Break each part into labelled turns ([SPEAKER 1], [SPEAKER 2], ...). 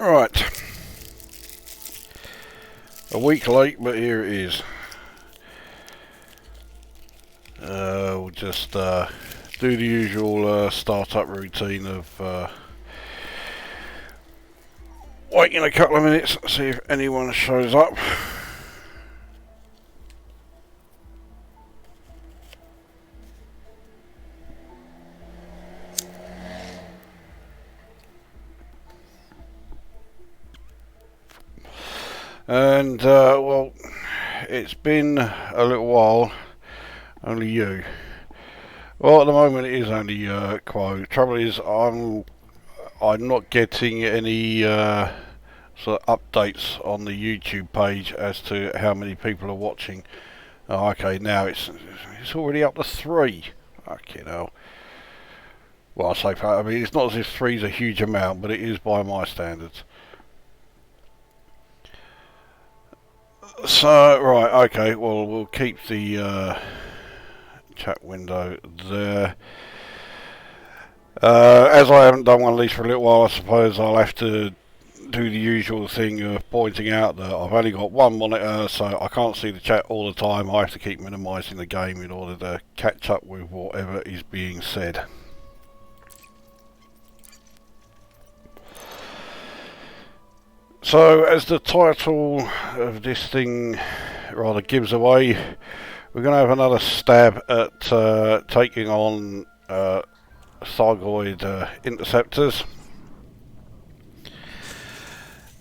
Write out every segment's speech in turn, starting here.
[SPEAKER 1] Right, a week late, but here it is. We'll just do the usual startup routine of waiting a couple of minutes, see if anyone shows up. And well, it's been a little while. Only you. Well, at the moment it is only Quo. Trouble is, I'm not getting any sort of updates on the YouTube page as to how many people are watching. Oh, okay, now it's already up to 3. Fucking hell. Well, I mean, it's not as if 3's a huge amount, but it is by my standards. So, right, okay, well, we'll keep the chat window there. As I haven't done one of these for a little while, I suppose I'll have to do the usual thing of pointing out that I've only got one monitor, so I can't see the chat all the time. I have to keep minimising the game in order to catch up with whatever is being said. So, as the title of this thing rather gives away, we're going to have another stab at taking on Thargoid interceptors.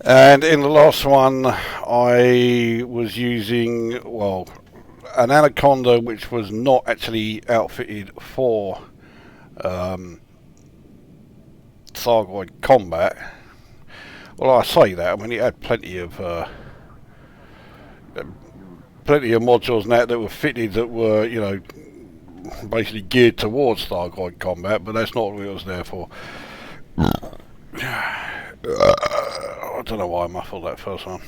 [SPEAKER 1] And in the last one, I was using, well, an Anaconda which was not actually outfitted for Thargoid combat. Well, I say that, I mean, it had plenty of modules and that were fitted that were, you know, basically geared towards Thargoid combat, but that's not what it was there for. I don't know why I muffled that first one.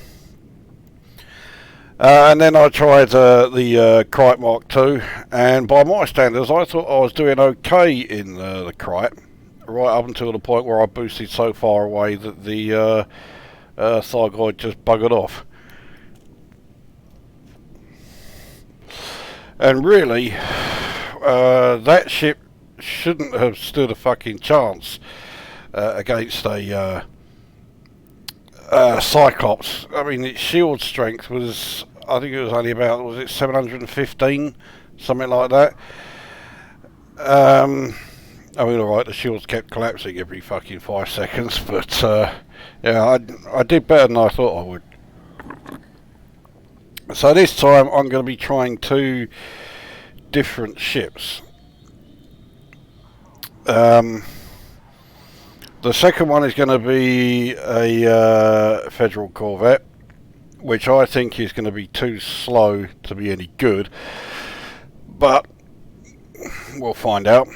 [SPEAKER 1] And then I tried the Crite Mark II, and by my standards, I thought I was doing okay in the Crite, right up until the point where I boosted so far away that the Thargoid just buggered off. And really, that ship shouldn't have stood a fucking chance against a Cyclops. I mean, its shield strength was, I think it was only about, was it 715? Something like that. I mean, alright, the shields kept collapsing every fucking 5 seconds, but yeah, I did better than I thought I would. So this time I'm going to be trying 2 different ships. The second one is going to be a Federal Corvette, which I think is going to be too slow to be any good, but we'll find out.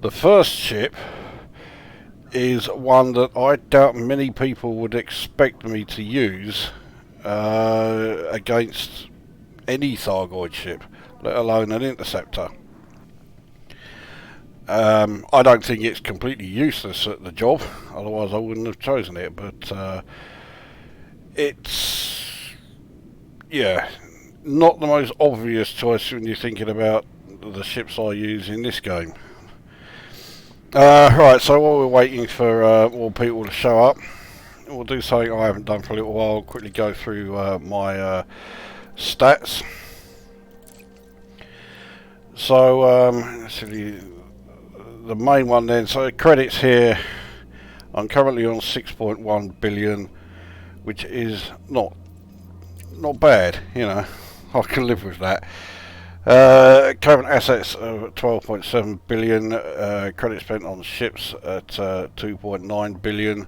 [SPEAKER 1] The first ship is one that I doubt many people would expect me to use against any Thargoid ship, let alone an interceptor. I don't think it's completely useless at the job, otherwise I wouldn't have chosen it, but it's, yeah, not the most obvious choice when you're thinking about the ships I use in this game. Right, so while we're waiting for more people to show up, we'll do something I haven't done for a little while. I'll quickly go through my stats. So, the main one then, so credits here, I'm currently on 6.1 billion, which is not bad, you know, I can live with that. Current assets of 12.7 billion, credit spent on ships at 2.9 billion,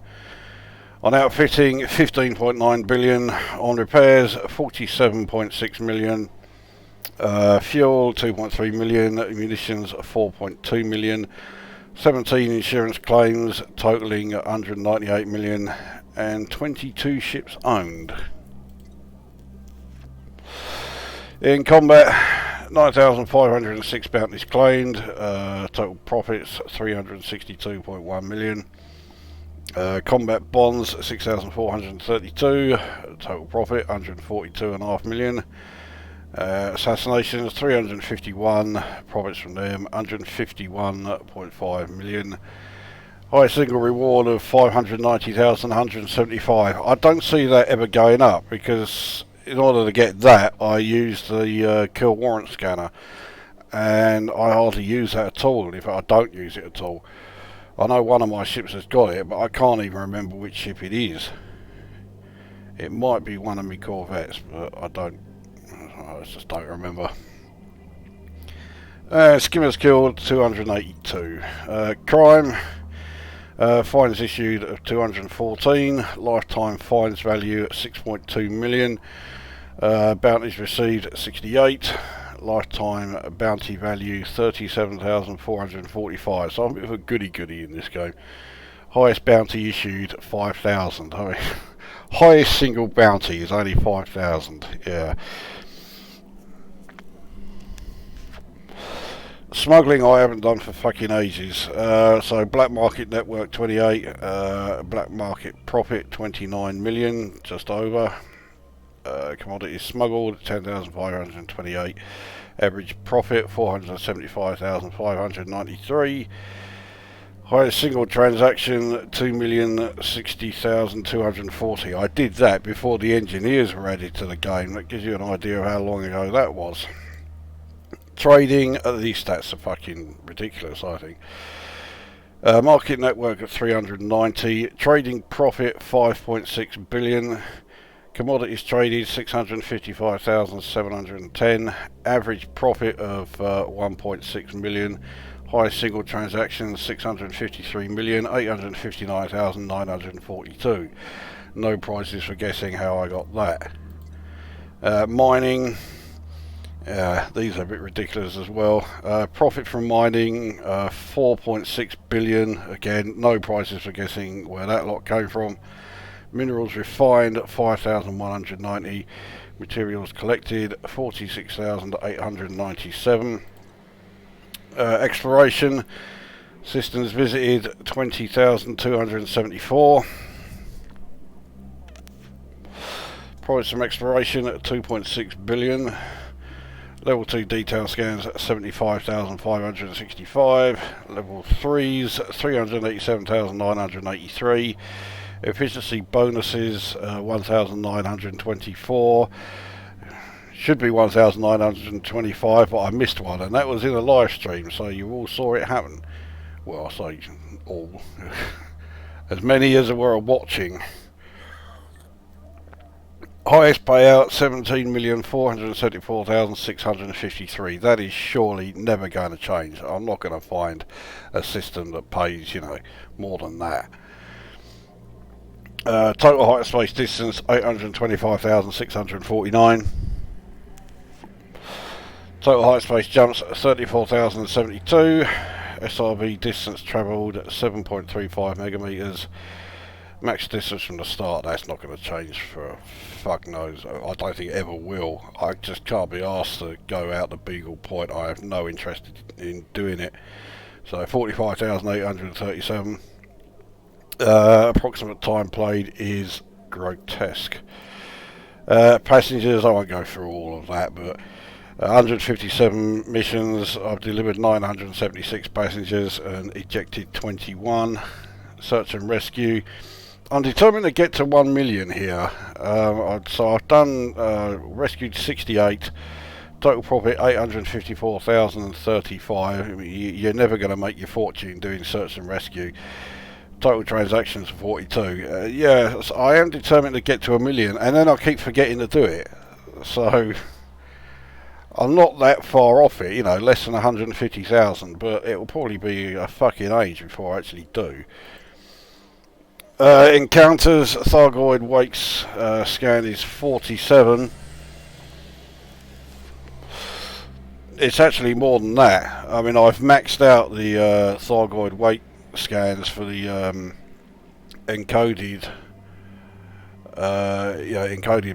[SPEAKER 1] on outfitting 15.9 billion, on repairs 47.6 million, fuel 2.3 million, munitions 4.2 million, 17 insurance claims totaling 198 million, and 22 ships owned. In combat, 9,506 bounties claimed, total profits 362.1 million. Combat bonds 6,432, total profit 142.5 million. Assassinations 351, profits from them 151.5 million. High single reward of 590,175. I don't see that ever going up, because in order to get that I use the kill warrant scanner, and I hardly use that at all. In fact, I don't use it at all. I know one of my ships has got it, but I can't even remember which ship it is. It might be one of my corvettes, but I just don't remember. Skimmers killed 282. Crime. Fines issued of 214, lifetime fines value at 6.2 million, bounties received 68, lifetime bounty value 37,445, so I'm a bit of a goody-goody in this game. Highest bounty issued 5,000, I mean, highest single bounty is only 5,000, yeah. Smuggling I haven't done for fucking ages. So black market network 28, black market profit 29 million, just over. Commodities smuggled 10,528. Average profit 475,593. Highest single transaction 2,060,240. I did that before the engineers were added to the game. That gives you an idea of how long ago that was. Trading, these stats are fucking ridiculous, I think. Market network at 390. Trading profit 5.6 billion. Commodities traded 655,710. Average profit of 1.6 million. Highest single transaction 653,859,942. No prizes for guessing how I got that. Mining. These are a bit ridiculous as well. Profit from mining 4.6 billion. Again, no prices for guessing where that lot came from. Minerals refined 5,190. Materials collected 46,897. Exploration systems visited 20,274. Profits from exploration at 2.6 billion. Level 2 detail scans at 75,565. Level 3s 387,983. Efficiency bonuses 1,924. Should be 1,925, but I missed one, and that was in a live stream, so you all saw it happen. Well, I say all. As many as were watching. Highest payout 17,474,653. That is surely never going to change. I'm not going to find a system that pays, more than that. Total height space distance 825,649. Total height space jumps 34,072. SRV distance travelled 7.35 megameters. Max distance from the start, that's not going to change for fuck knows. I don't think it ever will. I just can't be asked to go out to Beagle Point. I have no interest in doing it. So 45,837. Approximate time played is grotesque. Passengers, I won't go through all of that, but 157 missions. I've delivered 976 passengers and ejected 21. Search and rescue. I'm determined to get to 1 million here. So I've done rescued 68. Total profit 854,035. I mean, you're never going to make your fortune doing search and rescue. Total transactions 42. Yeah, so I am determined to get to 1 million, and then I keep forgetting to do it. So I'm not that far off it, less than 150,000, but it will probably be a fucking age before I actually do. Encounters, Thargoid wakes scan is 47. It's actually more than that. I mean, I've maxed out the Thargoid wake scans for the encoded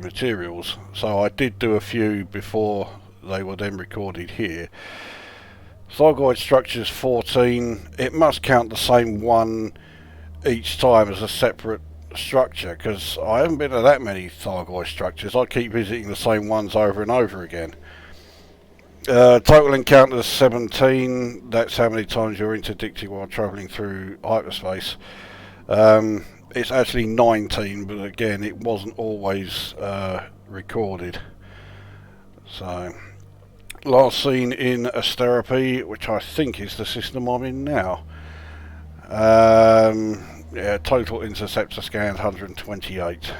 [SPEAKER 1] materials. So I did do a few before they were then recorded here. Thargoid structures 14. It must count the same one each time as a separate structure, because I haven't been to that many Thargoid structures. I keep visiting the same ones over and over again. Total encounters 17. That's how many times you're interdicted while travelling through hyperspace. It's actually 19, but again, it wasn't always recorded. So, last seen in Asteropy, which I think is the system I'm in now. Yeah, total interceptor scans 128.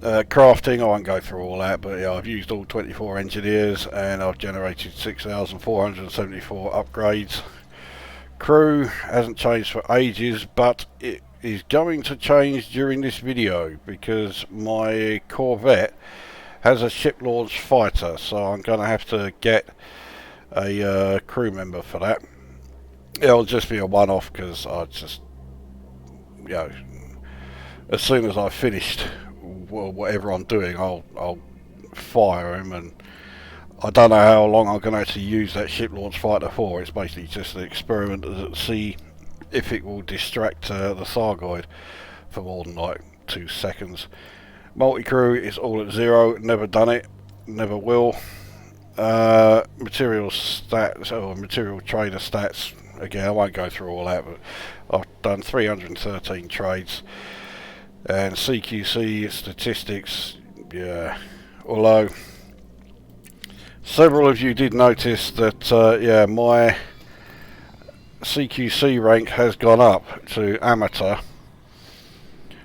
[SPEAKER 1] Crafting, I won't go through all that, but yeah, I've used all 24 engineers and I've generated 6,474 upgrades. Crew hasn't changed for ages, but it is going to change during this video because my Corvette has a ship launch fighter, so I'm going to have to get a crew member for that. It'll just be a one-off because I just, you know, as soon as I've finished whatever I'm doing, I'll fire him, and I don't know how long I'm going to actually use that ship launch fighter for. It's basically just an experiment to see if it will distract the Thargoid for more than like 2 seconds. Multi-crew is all at 0, never done it, never will. Material stats, or material trader stats, again I won't go through all that, but I've done 313 trades. And CQC statistics, yeah, although several of you did notice that yeah, my CQC rank has gone up to amateur.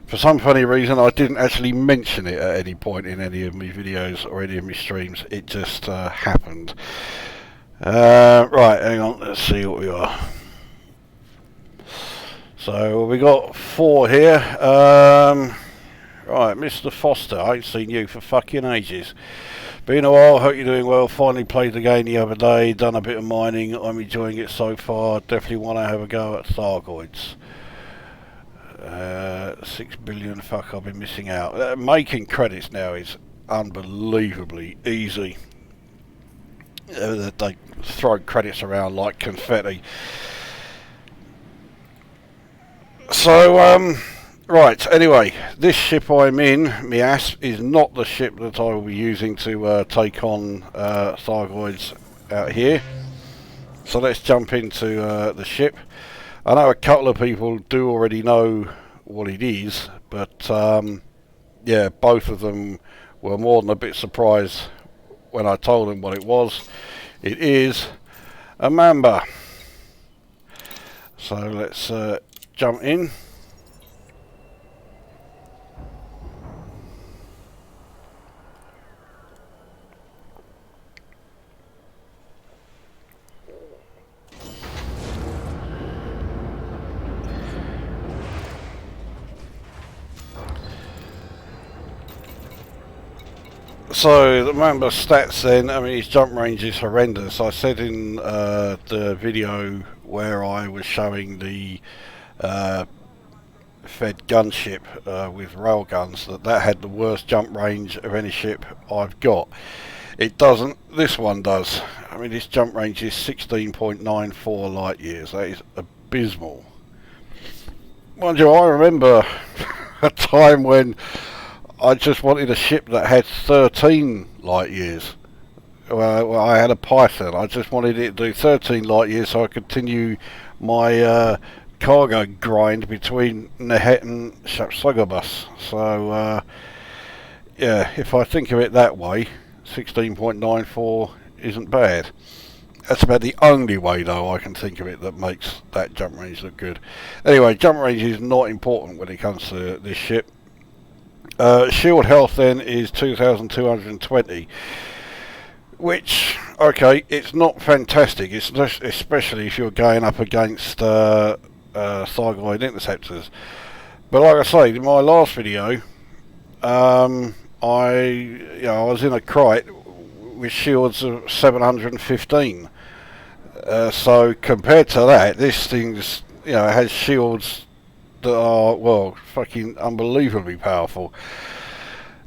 [SPEAKER 1] For some funny reason I didn't actually mention it at any point in any of my videos or any of my streams, it just happened. Right, hang on, let's see what we are. So we got 4 here. Right, Mr. Foster, I ain't seen you for fucking ages. Been a while, hope you're doing well. Finally played the game the other day, done a bit of mining. I'm enjoying it so far. Definitely want to have a go at Thargoids. 6 billion, fuck, I've been missing out. Making credits now is unbelievably easy. They throw credits around like confetti. So, right, anyway, this ship I'm in, my Asp, is not the ship that I will be using to take on Thargoids out here. So let's jump into the ship. I know a couple of people do already know what it is, but yeah, both of them were more than a bit surprised when I told them what it was. It is a Mamba. So let's jump in. So the Mamba stats then, I mean his jump range is horrendous. I said in the video where I was showing the fed gunship with railguns that had the worst jump range of any ship I've got. It doesn't, this one does. I mean this jump range is 16.94 light years. That is abysmal. Mind you, I remember a time when I just wanted a ship that had 13 light years. Well, I had a Python. I just wanted it to do 13 light years so I could continue my cargo grind between Nehet and Shapsugabus. So, yeah, if I think of it that way, 16.94 isn't bad. That's about the only way, though, I can think of it that makes that jump range look good. Anyway, jump range is not important when it comes to this ship. Shield health then is 2,220, which, okay, it's not fantastic. It's just, especially if you're going up against Thargoid interceptors. But like I say, in my last video, I was in a Krite with shields of 715. So compared to that, this thing's has shields that are, well, fucking unbelievably powerful.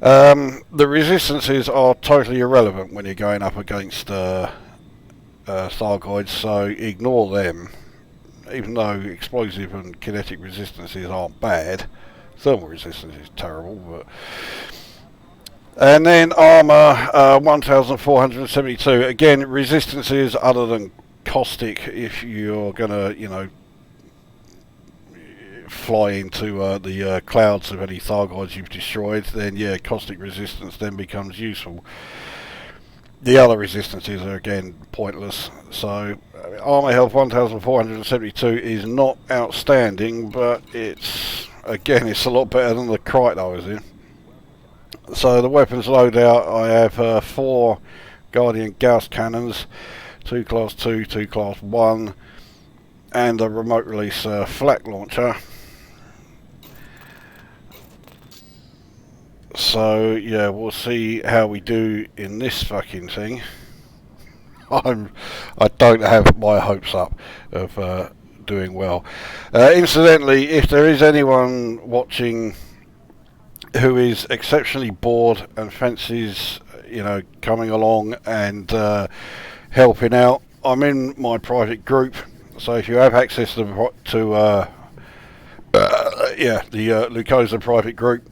[SPEAKER 1] The resistances are totally irrelevant when you're going up against Thargoids, so ignore them. Even though explosive and kinetic resistances aren't bad, thermal resistance is terrible. But and then armor 1472. Again, resistances other than caustic. If you're gonna, fly into the clouds of any Thargoids you've destroyed, then yeah, caustic resistance then becomes useful. The other resistances are again pointless. So armor health 1472 is not outstanding, but it's a lot better than the crite I was in. So the weapons loadout, I have 4 Guardian Gauss cannons, 2 class 2, 2 class 1, and a remote release flak launcher. So yeah, we'll see how we do in this fucking thing. I don't have my hopes up of doing well. Incidentally, if there is anyone watching who is exceptionally bored and fancies, coming along and helping out, I'm in my private group. So if you have access to the Lukozer private group,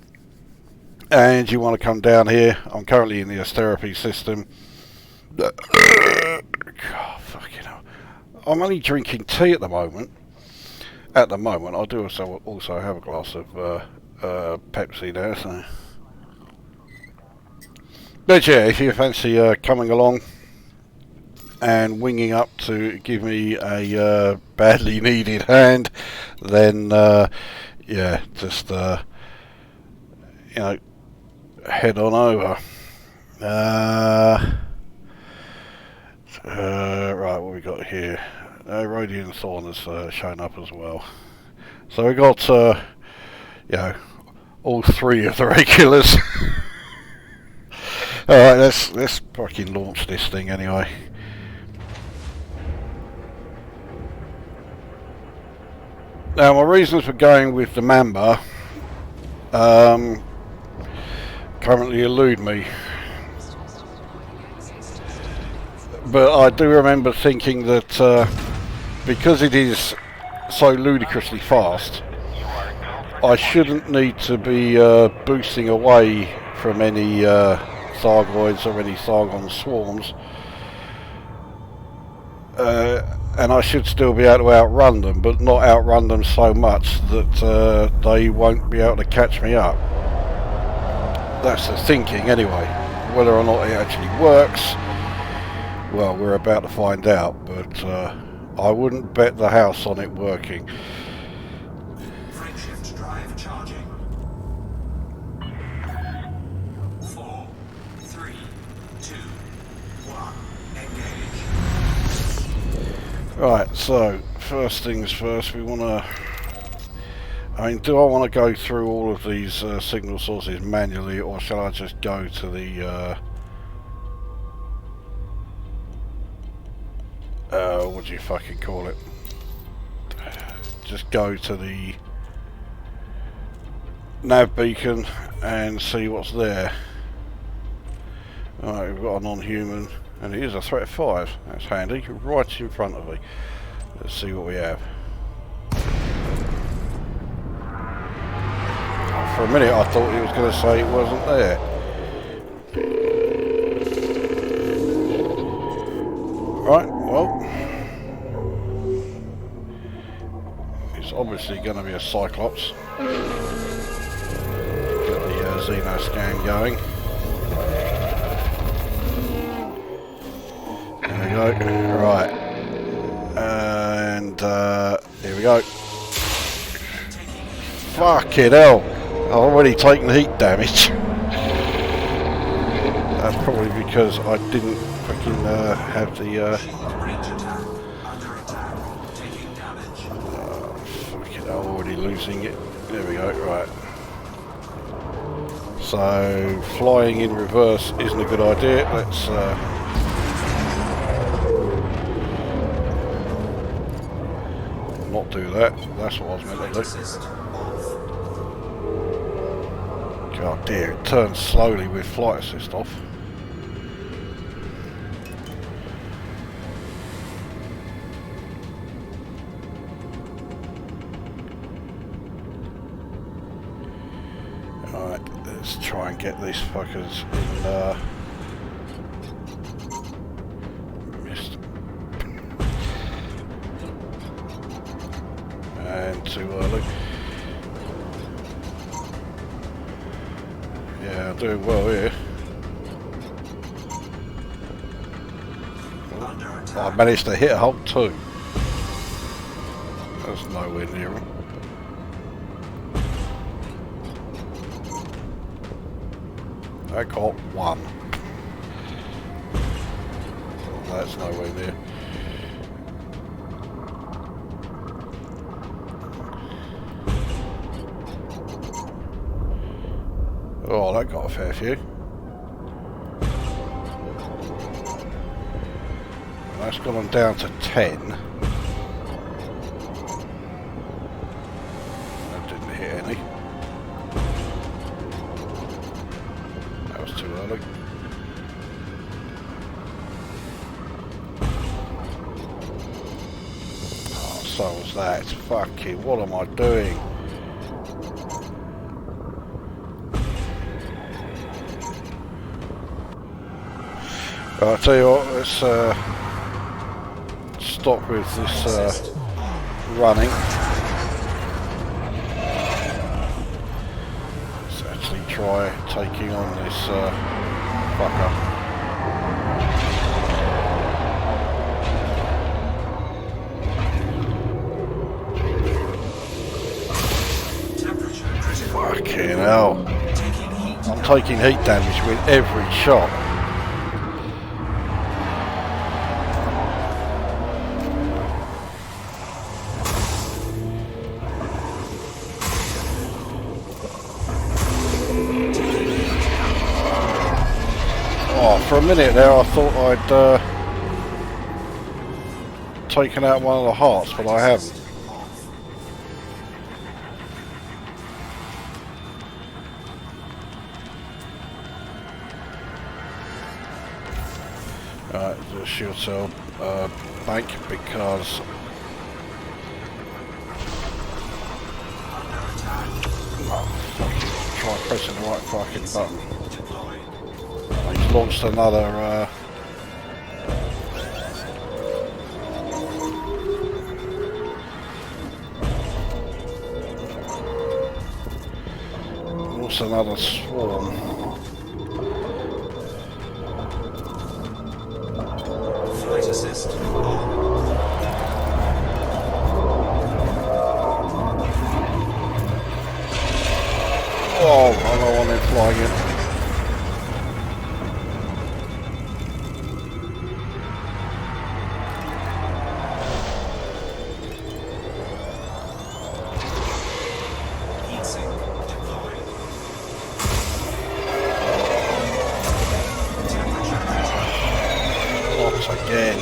[SPEAKER 1] and you want to come down here, I'm currently in the therapy system. God, fucking hell. I'm only drinking tea at the moment. I do also have a glass of Pepsi there. So. But yeah, if you fancy coming along and winging up to give me a badly needed hand, then just head on over. Right, what we got here? Radiant Thorn has shown up as well. So we got all 3 of the regulars. Alright, let's fucking launch this thing anyway. Now my reasons for going with the Mamba currently elude me, but I do remember thinking that because it is so ludicrously fast, I shouldn't need to be boosting away from any Thargoids or any Thargon swarms, and I should still be able to outrun them, but not outrun them so much that they won't be able to catch me up. That's the thinking anyway. Whether or not it actually works, well, we're about to find out, but I wouldn't bet the house on it working.
[SPEAKER 2] Frameshift drive charging. 4, 3, 2, 1, engage.
[SPEAKER 1] Right, so first things first, we want to... do I want to go through all of these signal sources manually, or shall I just go to the what do you fucking call it? Just go to the nav beacon and see what's there. Alright, we've got a non-human, and it is a threat of 5. That's handy, right in front of me. Let's see what we have. For a minute I thought he was going to say it wasn't there. Right, well, it's obviously going to be a Cyclops. Get the Xeno scan going. There we go. Right, and here we go. Fucking hell! I've already taken heat damage. That's probably because I didn't fucking have the fucking hell, already losing it. There we go, right. So flying in reverse isn't a good idea. Let's not do that. That's what I was meant to do. Oh dear, it turns slowly with flight assist off. Alright, let's try and get these fuckers in missed. And too early. Yeah, doing well here. Oh, I managed to hit a hole too. That's nowhere near him. I got one. That's nowhere near. Oh, that got a fair few. That's gone on down to 10. That didn't hit any. That was too early. Oh, so was that. Fucking, what am I doing? I'll tell you what, let's stop with this running. Let's actually try taking on this fucker. Fucking hell. I'm taking heat damage with every shot. For a minute there I thought I'd taken out one of the hearts, but I haven't. Alright, the shield cell bank because try pressing the right fucking button. He's launched another swarm.
[SPEAKER 2] Flight assist.
[SPEAKER 1] Oh, I don't want them flying in. Again.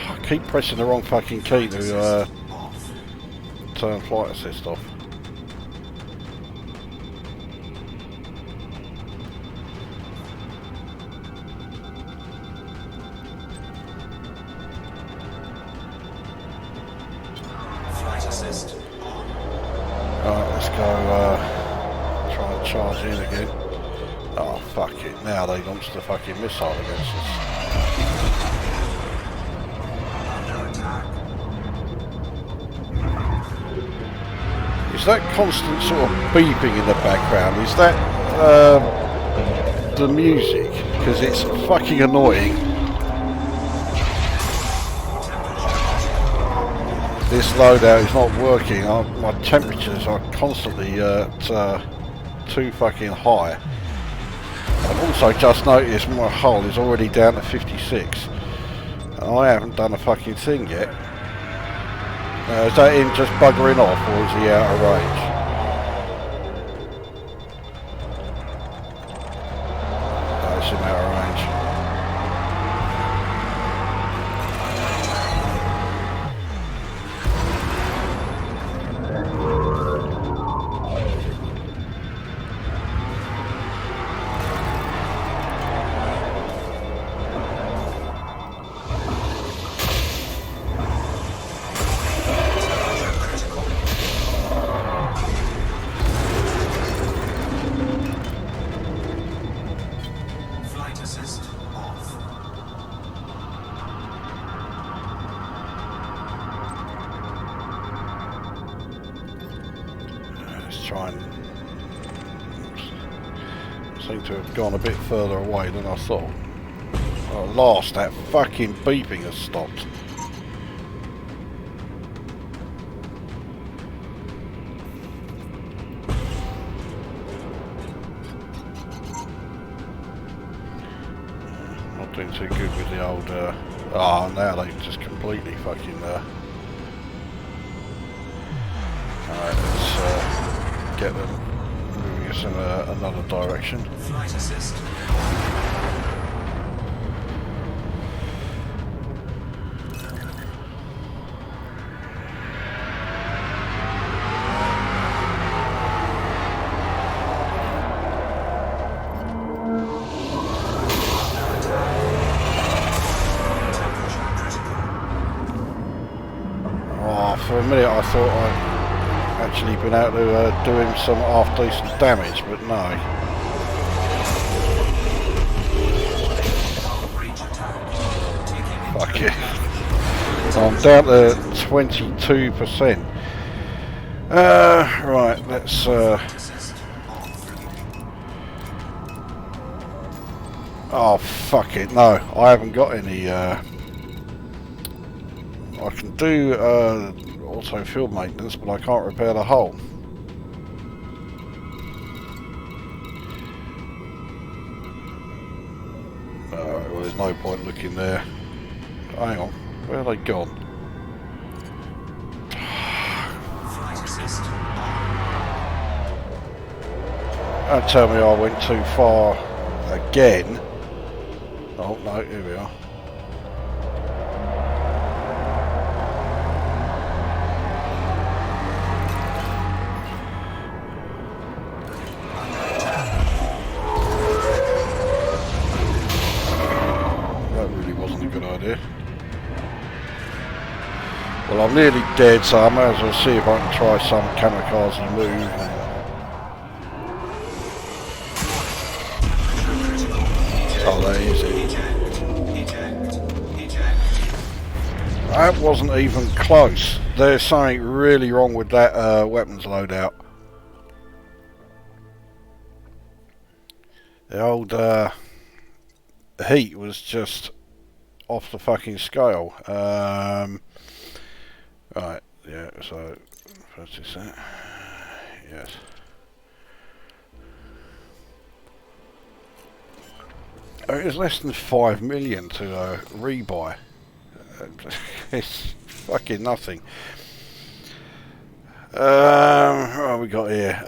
[SPEAKER 1] I keep pressing the wrong fucking key to turn flight assist off. Alright, let's go try and charge in again. Oh fuck it, now they launched the fucking missile against us. Is that constant sort of beeping in the background? Is that the music? Because it's fucking annoying. This loadout is not working. My temperatures are constantly too fucking high. I've also just noticed my hull is already down to 56. And I haven't done a fucking thing yet. Is that him just buggering off, or is he out of range? No, it's him out of range. try and... Seem to have gone a bit further away than I thought. At last, that fucking beeping has stopped. Not doing too good with the old... now they've just completely fucking... Alright, let's get them moving us in another direction.
[SPEAKER 2] Flight assist.
[SPEAKER 1] Oh, for a minute I thought I'd actually been able to do him some half-decent damage, but no. Fuck it. I'm down to 22%. Right, let's... Oh, fuck it, no. I haven't got any... I can do auto field maintenance, but I can't repair the hull. Alright, well there's no point looking there. Hang on, where are they gone?
[SPEAKER 2] Flight assist.
[SPEAKER 1] Don't tell me I went too far again. Oh no, here we are. Well, I'm nearly dead, so I may as well see if I can try some kamikaze move. Oh, that is it. That wasn't even close. There's something really wrong with that weapons loadout. The old heat was just off the fucking scale. Right, yeah, so first is that. Yes. Oh, it was less than 5 million to rebuy. It's fucking nothing. What have we got here?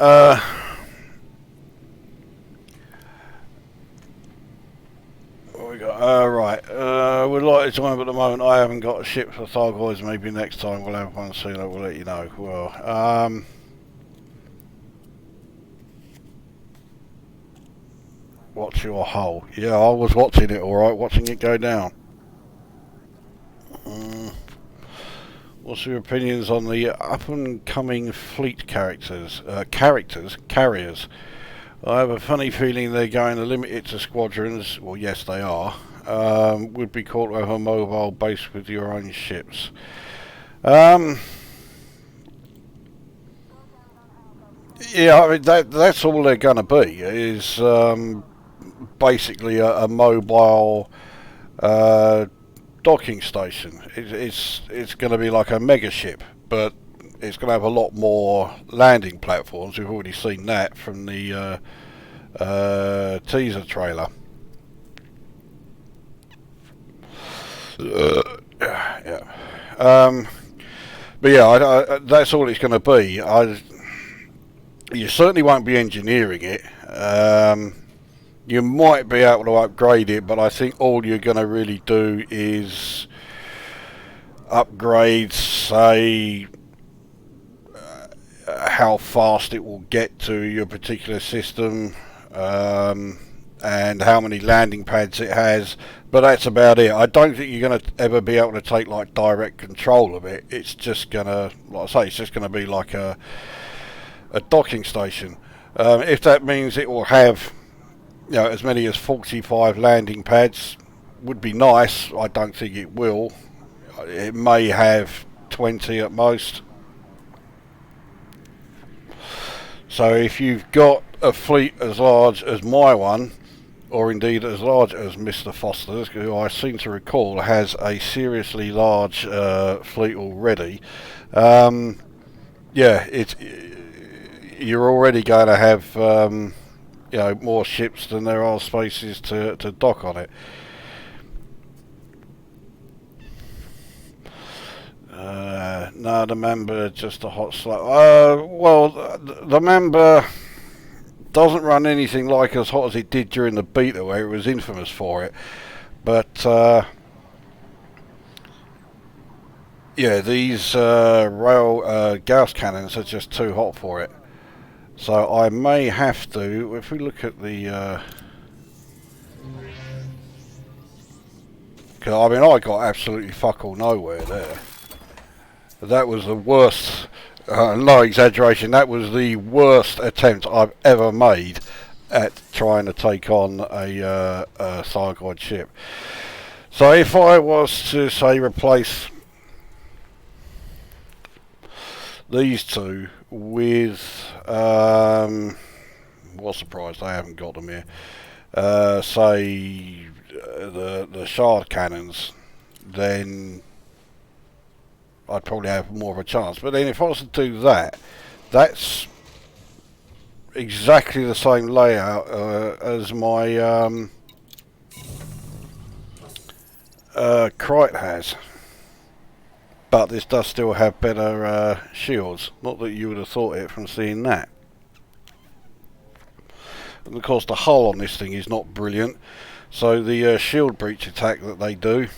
[SPEAKER 1] What we got? Right. We're light of time at the moment. I haven't got a ship for Thargoids. Maybe next time we'll have one soon. We'll let you know. Well, watch your hull. Yeah, I was watching it. All right, watching it go down. What's your opinions on the up-and-coming fleet carriers? I have a funny feeling they're going to limit it to squadrons. Well, yes, they are. Would be cool to have a mobile base with your own ships. Yeah, I mean that's all they're going to be. Is basically a mobile docking station. It's going to be like a mega ship, but it's going to have a lot more landing platforms. We've already seen that from the teaser trailer. Yeah. But yeah, that's all it's going to be. You certainly won't be engineering it. You might be able to upgrade it, but I think all you're going to really do is upgrade, say, how fast it will get to your particular system, and how many landing pads it has, but that's about it. I don't think you're going to ever be able to take like direct control of it. It's just going to, like I say, it's just going to be like a docking station. If that means it will have, you know, as many as 45 landing pads, would be nice. I don't think it will. It may have 20 at most. So if you've got a fleet as large as my one, or indeed as large as Mr. Foster's, who I seem to recall has a seriously large fleet already, yeah, you're already going to have more ships than there are spaces to dock on it. No, the member just a hot slow. Well, the member doesn't run anything like as hot as it did during the beta, where it was infamous for it. But yeah, these rail Gauss cannons are just too hot for it. So I may have to, if we look at the, cause I mean I got absolutely fuck all nowhere there. That was the worst, no exaggeration, that was the worst attempt I've ever made at trying to take on a Thargoid ship. So if I was to say replace these two with, what surprised I haven't got them here, say the shard cannons, then I'd probably have more of a chance. But then if I was to do that, that's exactly the same layout as my Krite has. But this does still have better shields. Not that you would have thought it from seeing that. And of course the hull on this thing is not brilliant. So the shield breach attack that they do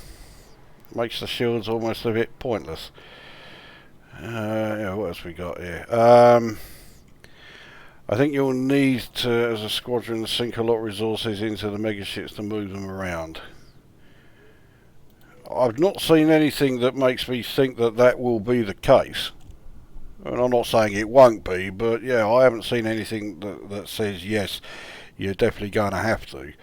[SPEAKER 1] makes the shields almost a bit pointless. Yeah, what else we got here? I think you'll need to, as a squadron, sink a lot of resources into the megaships to move them around. I've not seen anything that makes me think that that will be the case. And I'm not saying it won't be, but yeah, I haven't seen anything that says yes, you're definitely going to have to.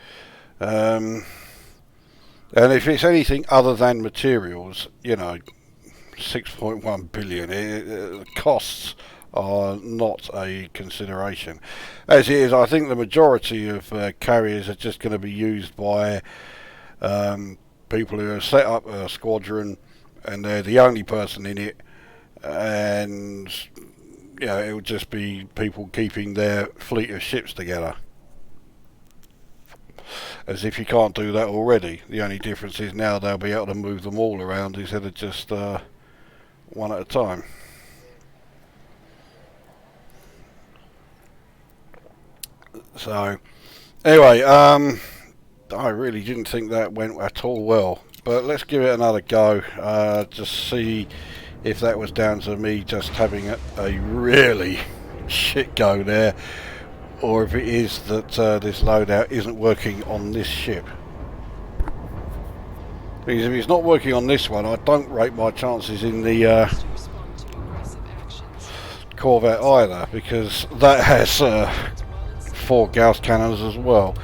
[SPEAKER 1] And if it's anything other than materials, 6.1 billion, the costs are not a consideration. As it is, I think the majority of carriers are just going to be used by people who have set up a squadron and they're the only person in it, and it would just be people keeping their fleet of ships together. As if you can't do that already. The only difference is now they'll be able to move them all around instead of just one at a time. So, anyway, I really didn't think that went at all well. But let's give it another go. Just see if that was down to me just having a really shit go there, or if it is that this loadout isn't working on this ship. Because if it's not working on this one, I don't rate my chances in the Corvette either, because that has 4 Gauss cannons as well.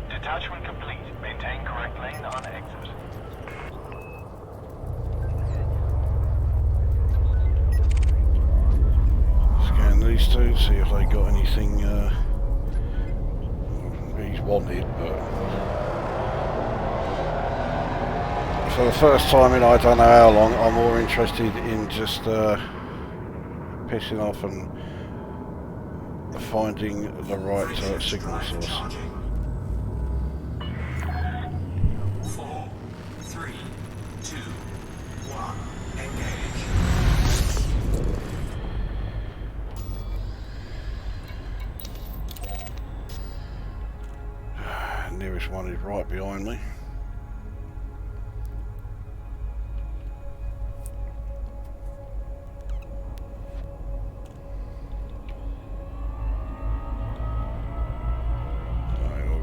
[SPEAKER 3] Detachment complete. Maintain correct lane on exit.
[SPEAKER 1] Scan these two, see if they got anything he's wanted, but for the first time in I don't know how long, I'm more interested in just pissing off and finding the right signal source.
[SPEAKER 2] 4, 3, 2, 1, engage.
[SPEAKER 1] Nearest one is right behind me.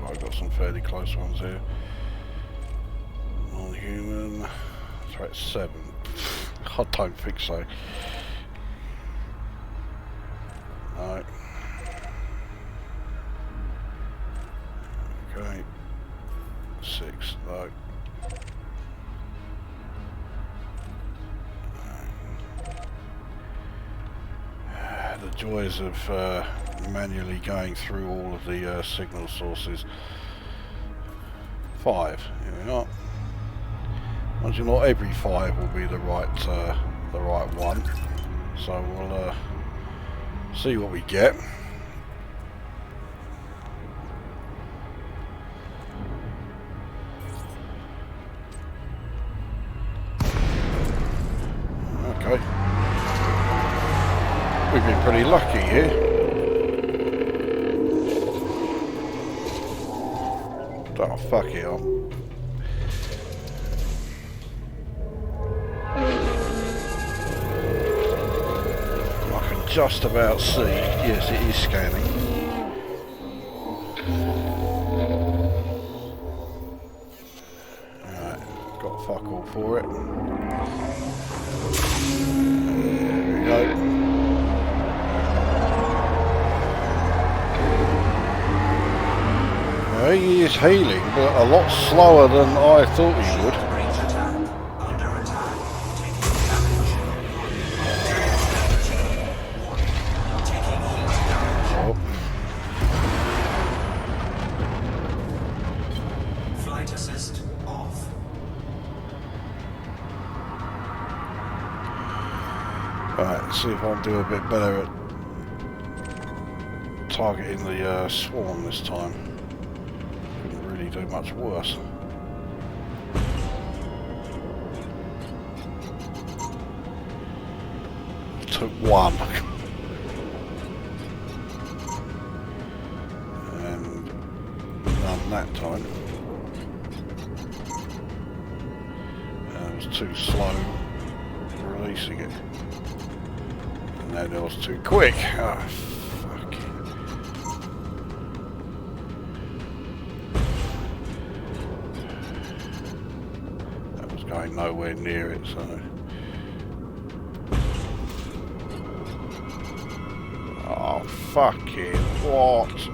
[SPEAKER 1] I've got some fairly close ones here. Non-human, threat 7. I don't think so. No. Okay. 6, no. joys of manually going through all of the signal sources. 5. Here we are. Mind you, not every 5 will be the right one. So we'll see what we get. Okay. We've been pretty lucky here. Oh, fuck it, I can just about see. Yes, it is scanning. Alright, got fuck all for it. There we go. He is healing, but a lot slower than I thought he would.
[SPEAKER 2] Flight assist off.
[SPEAKER 1] Alright, let's see if I can do a bit better at targeting the swarm this time. Couldn't really do much worse. Took one. And none that time. And it was too slow releasing it. And then it was too quick. Oh, fuck. That was going nowhere near it, so. Oh, fucking what?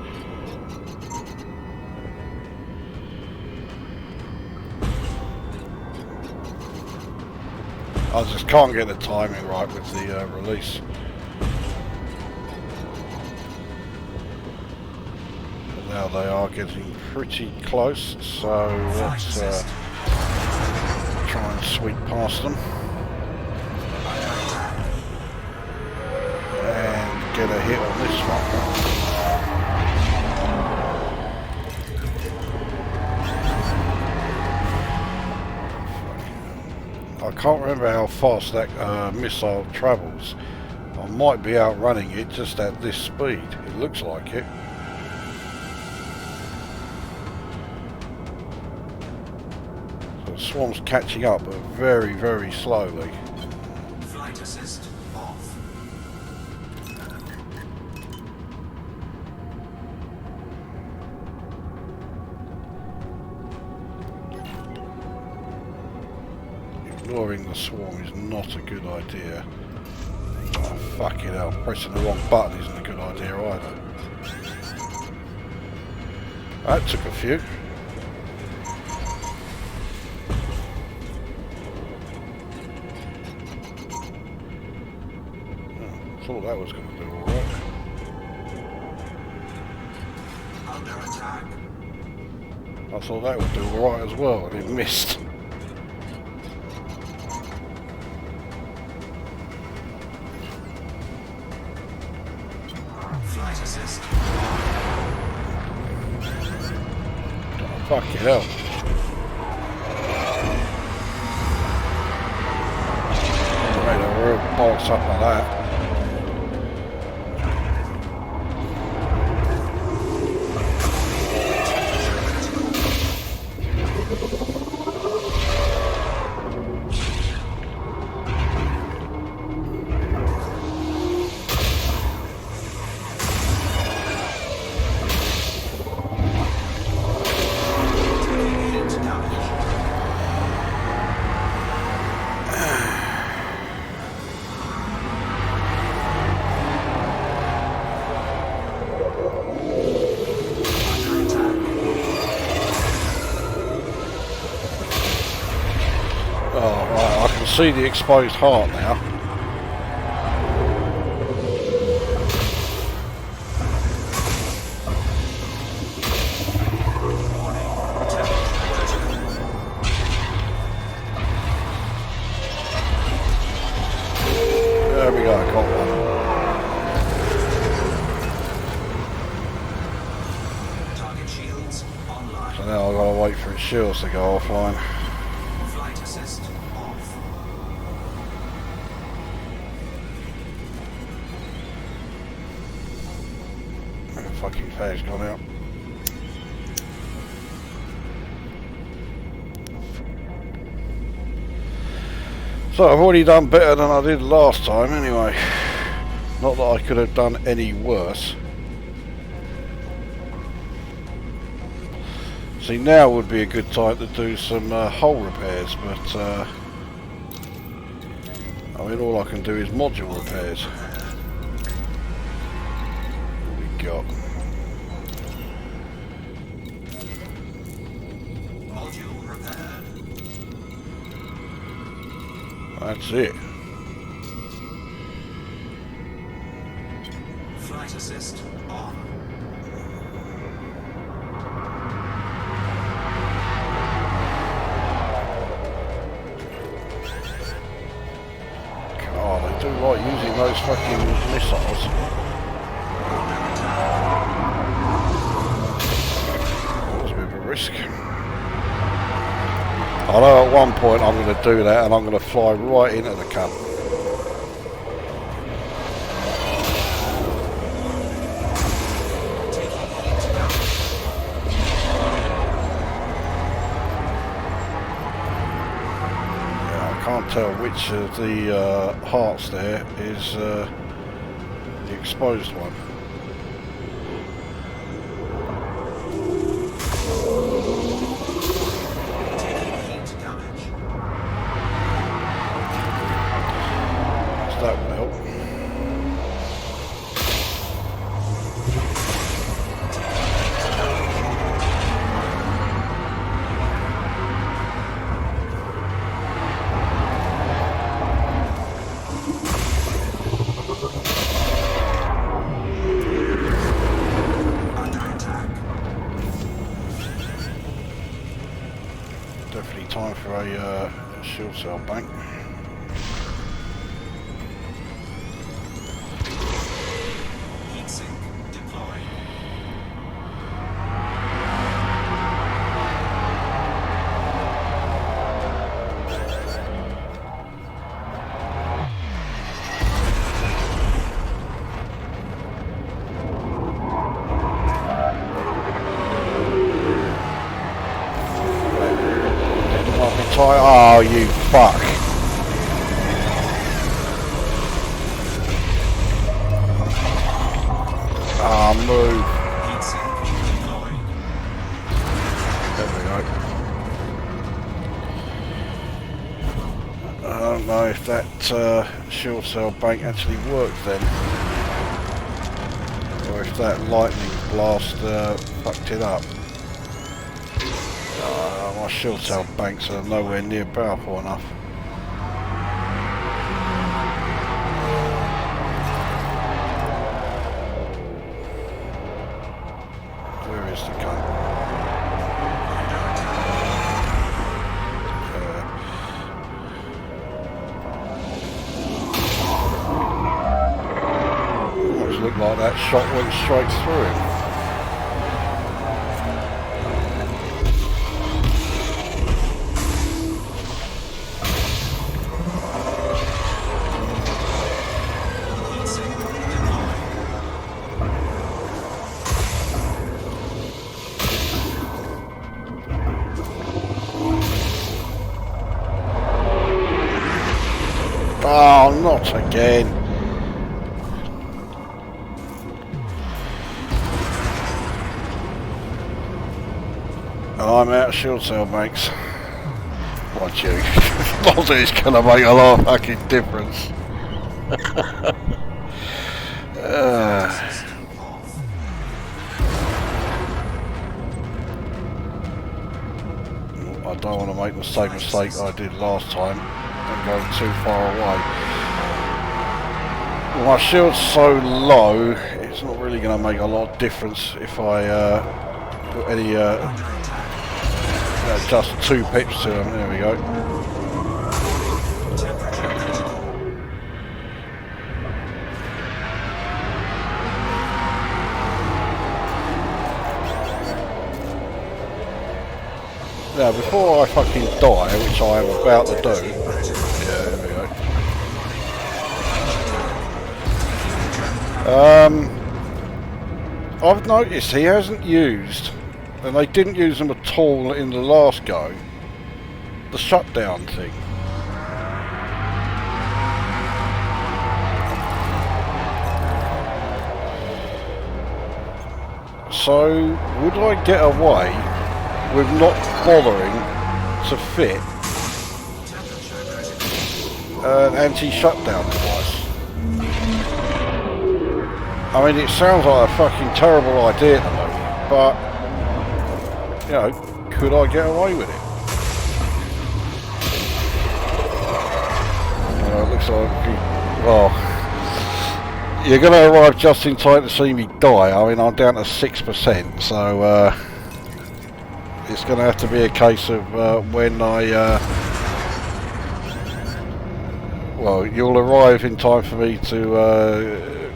[SPEAKER 1] I just can't get the timing right with the release. But now they are getting pretty close, so let's try and sweep past them. And get a hit on this one. I can't remember how fast that missile travels. I might be outrunning it just at this speed. It looks like it. So the swarm's catching up, but very, very slowly.
[SPEAKER 2] Flight assist off.
[SPEAKER 1] Ignoring the swarm is not a good idea. Oh, fucking hell, pressing the wrong button isn't a good idea either. That took a few. Oh, thought that was going to do alright.
[SPEAKER 2] Under attack.
[SPEAKER 1] I thought that would do alright as well, and it missed.
[SPEAKER 2] Flight assist.
[SPEAKER 1] Oh, fucking hell. Made a real bollocks up like that. See the exposed heart now. wait for its shields to go offline.
[SPEAKER 2] Flight assist off.
[SPEAKER 1] The fucking fair's gone out. So I've already done better than I did last time anyway. Not that I could have done any worse. See, now would be a good time to do some hull repairs, but I mean all I can do is module repairs. What we got?
[SPEAKER 2] Module repaired.
[SPEAKER 1] That's it.
[SPEAKER 2] Flight assist on.
[SPEAKER 1] Oh, they do like using those fucking missiles. That was a bit of a risk. I know at one point I'm going to do that and I'm going to fly right into the cunt. Yeah, I can't tell which of the hearts there is the exposed one. That will help.
[SPEAKER 2] Under attack.
[SPEAKER 1] Definitely time for a shield cell bank.
[SPEAKER 2] Heat sink deployed.
[SPEAKER 1] Oh, you fuck. Ah, move.
[SPEAKER 2] Heat sink deployed.
[SPEAKER 1] There we go. I don't know if that shield cell bank actually worked then. Or if that lightning blast fucked it up. My shield cell banks are nowhere near powerful enough. Where is the gun? Almost looked like that shot went straight through him.
[SPEAKER 2] Heat sink deployed.
[SPEAKER 1] Oh, not again. And I'm out of shield cell banks. Watch you. Not that it's gonna make a lot of fucking difference.
[SPEAKER 2] Assist off.
[SPEAKER 1] I don't want to make the same mistake I did last time and go too far away. Well, my shield's so low, it's not really going to make a lot of difference if I put any just 2 pips to them. There we go.
[SPEAKER 2] Temperature critical.
[SPEAKER 1] Now, before I fucking die, which I am about to do... Yeah, there we go. I've noticed he hasn't used, and they didn't use them at all in the last go, the shutdown thing. So, would I get away with not bothering to fit an anti-shutdown device? I mean, it sounds like a fucking terrible idea to me, but, you know, could I get away with it? It looks like, well, you're going to arrive just in time to see me die. I mean, I'm down to 6%, so it's going to have to be a case of when I... well, you'll arrive in time for me to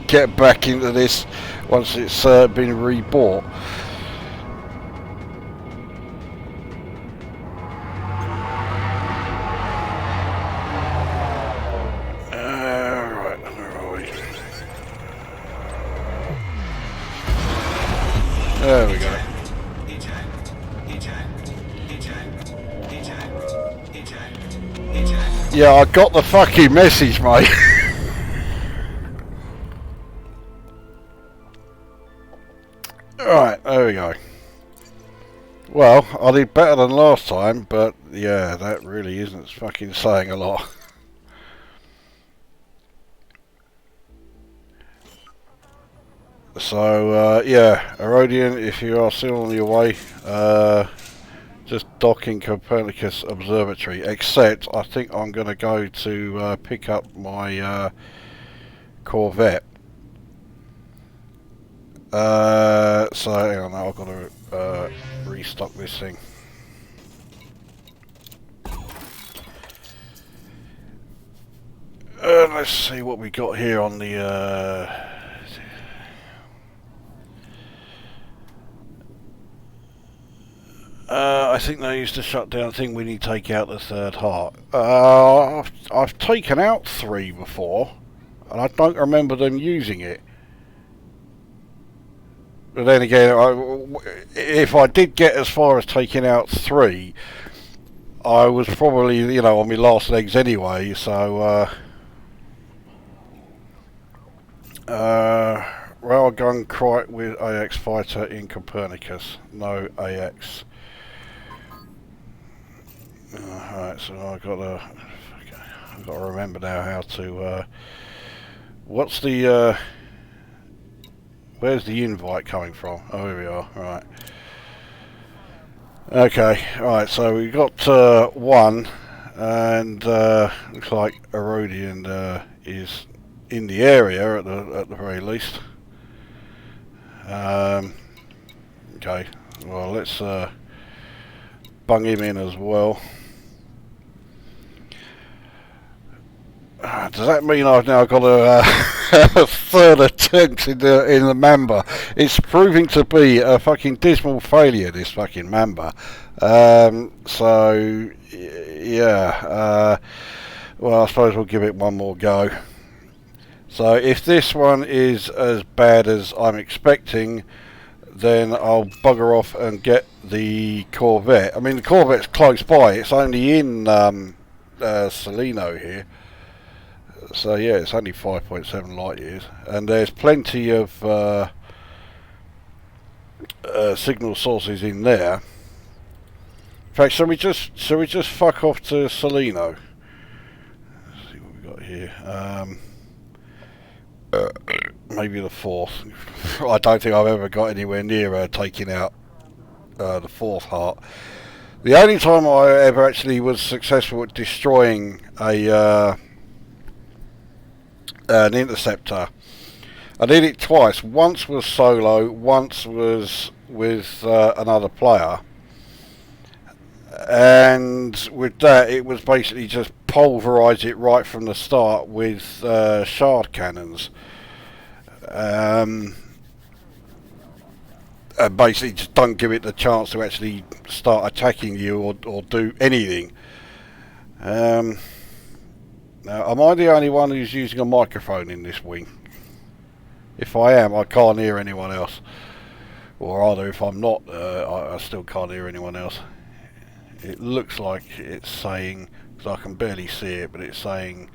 [SPEAKER 1] get back into this once it's been rebought. Right, where are we? There we go. Yeah, I got the fucking message, mate. Right, there we go. Well, I did better than last time, but yeah, that really isn't fucking saying a lot. So, yeah, Herodian, if you are still on your way, just docking Copernicus Observatory, except I think I'm going to go to pick up my Corvette. So hang on, I've got to restock this thing. Let's see what we got here on the I think they used the shutdown thing when you take out the third heart. I've taken out 3 before, and I don't remember them using it. But then again, if I did get as far as taking out 3, I was probably, you know, on my last legs anyway, so... railgun Crite with AX fighter in Copernicus. No AX. Alright, so I've got to remember now how to... what's the... where's the invite coming from? Oh, here we are. Right. Okay. Right. So we got 1, and looks like Herodian is in the area at the very least. Okay. Well, let's bung him in as well. Does that mean I've now got a third attempt in the Mamba? It's proving to be a fucking dismal failure, this fucking Mamba. So yeah, well, I suppose we'll give it one more go. So if this one is as bad as I'm expecting, then I'll bugger off and get the Corvette. I mean, the Corvette's close by. It's only in Salino here. So yeah, it's only 5.7 light years, and there's plenty of signal sources in there. In fact, shall we just fuck off to Salino? Let's see what we got here. Maybe the 4th. I don't think I've ever got anywhere near taking out the 4th heart. The only time I ever actually was successful at destroying an interceptor, I did it twice. Once was solo, once was with another player, and with that it was basically just pulverise it right from the start with shard cannons, and and basically just don't give it the chance to actually start attacking you or do anything. Now, am I the only one who's using a microphone in this wing? If I am, I can't hear anyone else. Or rather, if I'm not, I still can't hear anyone else. It looks like it's saying, because I can barely see it, but it's saying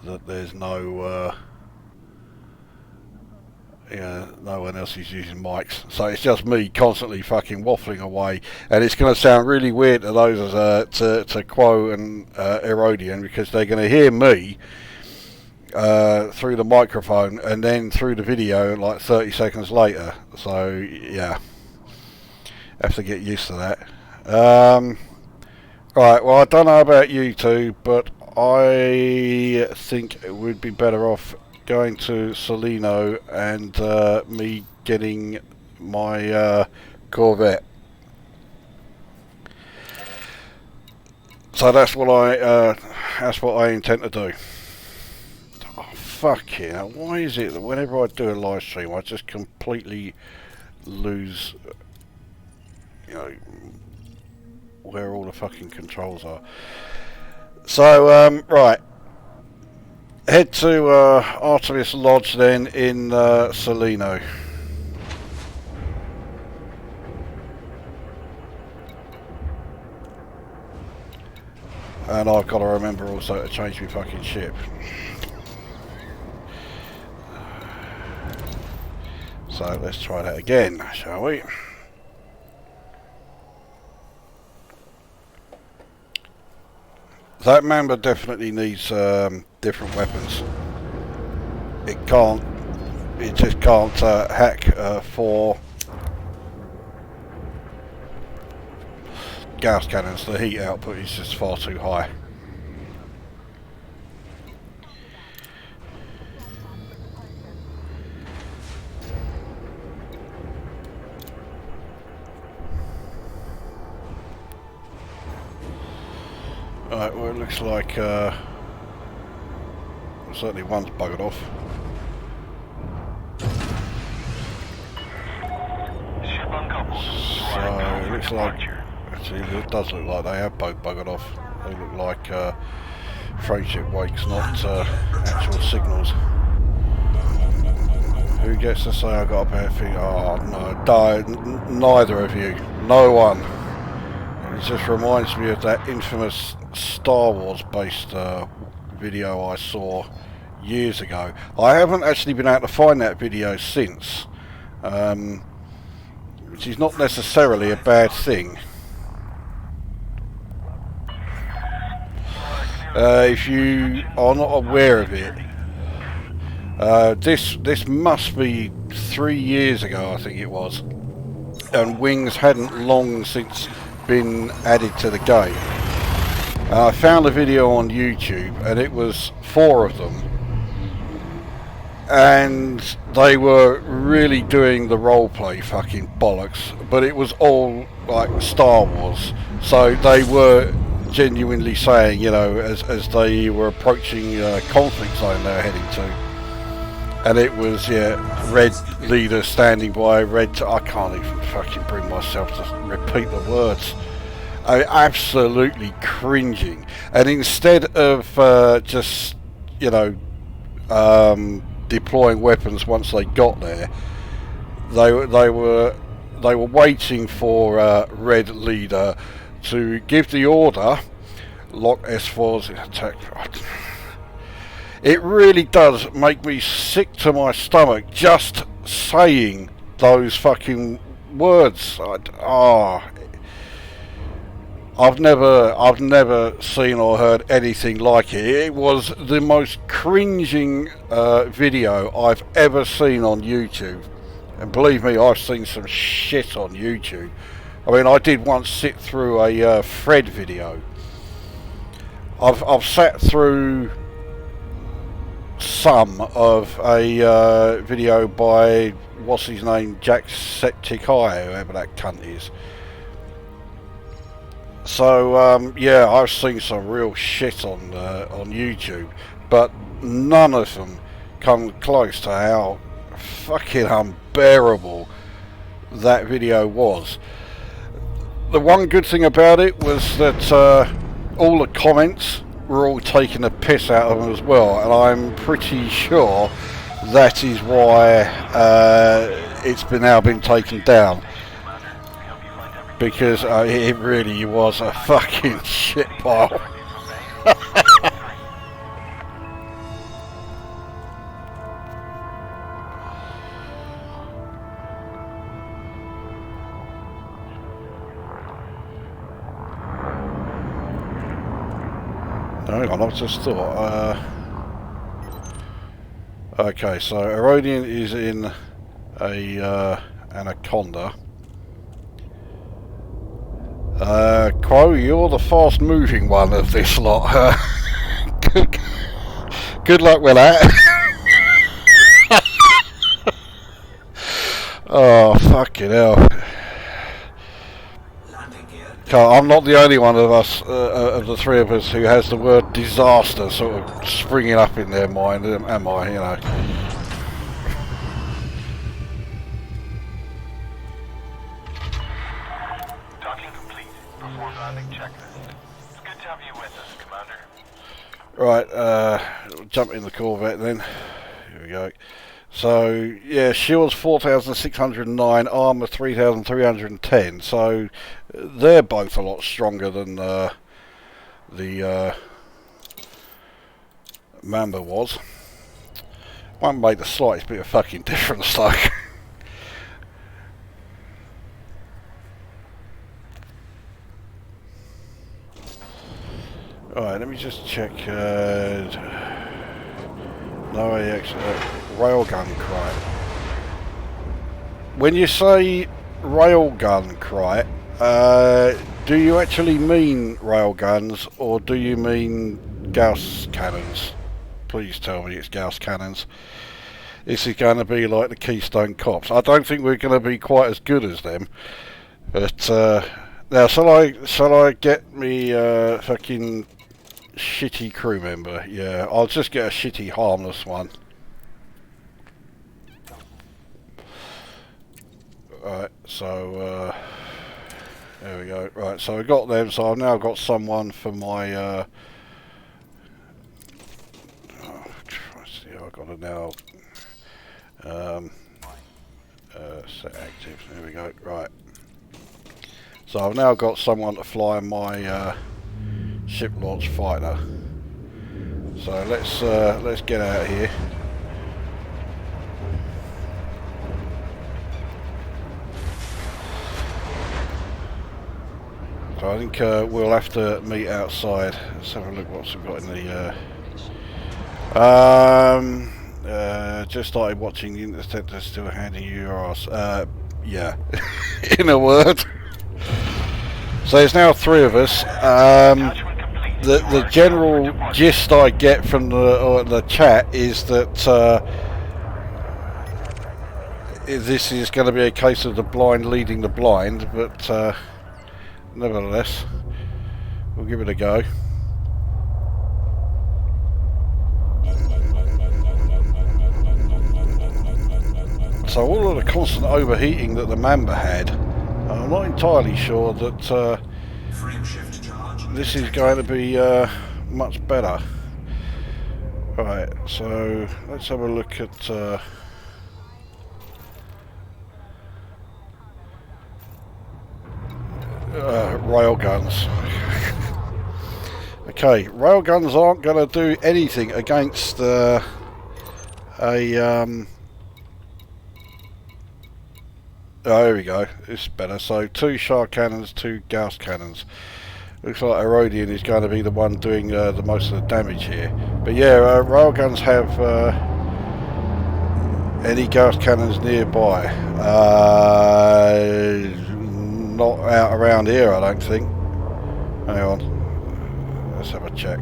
[SPEAKER 1] that there's no no one else is using mics, so it's just me constantly fucking waffling away, and it's going to sound really weird to those to Quo and Erodian, because they're going to hear me through the microphone and then through the video like 30 seconds later. So yeah, have to get used to that. Right, well, I don't know about you two, but I think it would be better off going to Salino and me getting my Corvette. So that's what I intend to do. Oh, fuck yeah! Why is it that whenever I do a live stream, I just completely lose, where all the fucking controls are? So right. Head to Artemis Lodge then in Salino. And I've got to remember also to change my fucking ship. So let's try that again, shall we? That Mamba definitely needs different weapons. It just can't hack for Gauss cannons. The heat output is just far too high. Right, well, it looks like certainly one's buggered off.
[SPEAKER 3] Ship uncoupled.
[SPEAKER 1] So it looks like, actually, it does look like they have both buggered off. They look like freight ship wakes, not actual signals. Who gets to say I got a bad thing? Oh no, neither of you. No one. It just reminds me of that infamous Star Wars based video I saw years ago. I haven't actually been able to find that video since, which is not necessarily a bad thing. If you are not aware of it, this must be 3 years ago, I think it was, and Wings hadn't long since been added to the game. I found a video on YouTube, and it was 4 of them, and they were really doing the roleplay fucking bollocks, but it was all like Star Wars, so they were genuinely saying, as they were approaching conflict zone they were heading to, and it was red leader standing by, I can't even fucking bring myself to repeat the words. Absolutely cringing. And instead of just deploying weapons once they got there, they were waiting for red leader to give the order, lock S4's attack. It really does make me sick to my stomach just saying those fucking words. I've never seen or heard anything like it. It was the most cringing video I've ever seen on YouTube. And believe me, I've seen some shit on YouTube. I mean, I did once sit through a Fred video. I've sat through some of a video by, what's his name, Jacksepticeye, whoever that cunt is. So I've seen some real shit on YouTube, but none of them come close to how fucking unbearable that video was. The one good thing about it was that all the comments were all taking a piss out of them as well, and I'm pretty sure that is why it's now been taken down, because it really was a fucking shit pile. Hang on, I've just thought. Okay, so Herodian is in a anaconda. Quo, you're the fast-moving one of this lot. Good luck with that. Oh, fucking hell. I'm not the only one of us, of the three of us, who has the word disaster sort of springing up in their mind, am I, you know?
[SPEAKER 3] Docking complete. Perform landing checklist. It's good to have you with us, Commander.
[SPEAKER 1] Right, jump in the Corvette then. Here we go. So, yeah, shields 4,609, armour 3,310, so they're both a lot stronger than the Mamba was. Won't make the slightest bit of fucking difference though. Alright, let me just check. No AX, railgun crite. When you say railgun crite, do you actually mean railguns or do you mean Gauss cannons? Please tell me it's Gauss cannons. This is going to be like the Keystone Cops. I don't think we're going to be quite as good as them. But now, shall I get me fucking shitty crew member? Yeah, I'll just get a shitty harmless one. Right, so there we go. Right, so I got them. So I've now got someone for my. Oh, Christ, yeah, I've got to now set active. There we go. Right. So I've now got someone to fly my ship launch fighter. So let's get out of here. So I think we'll have to meet outside. Let's have a look what's we've got in the just started watching the Interceptor, still handing you your ass. Yeah, in a word. So there's now three of us. The general gist I get from the chat is that this is going to be a case of the blind leading the blind, but nevertheless, we'll give it a go. So all of the constant overheating that the Mamba had, I'm not entirely sure that this is going to be much better. Right, so let's have a look at railguns. Okay, railguns aren't going to do anything against a oh, there we go. It's better. So 2 Shard cannons, 2 Gauss cannons. Looks like Herodian is going to be the one doing the most of the damage here. But yeah, railguns have any Gauss cannons nearby. Not out around here, I don't think. Hang on. Let's have a check.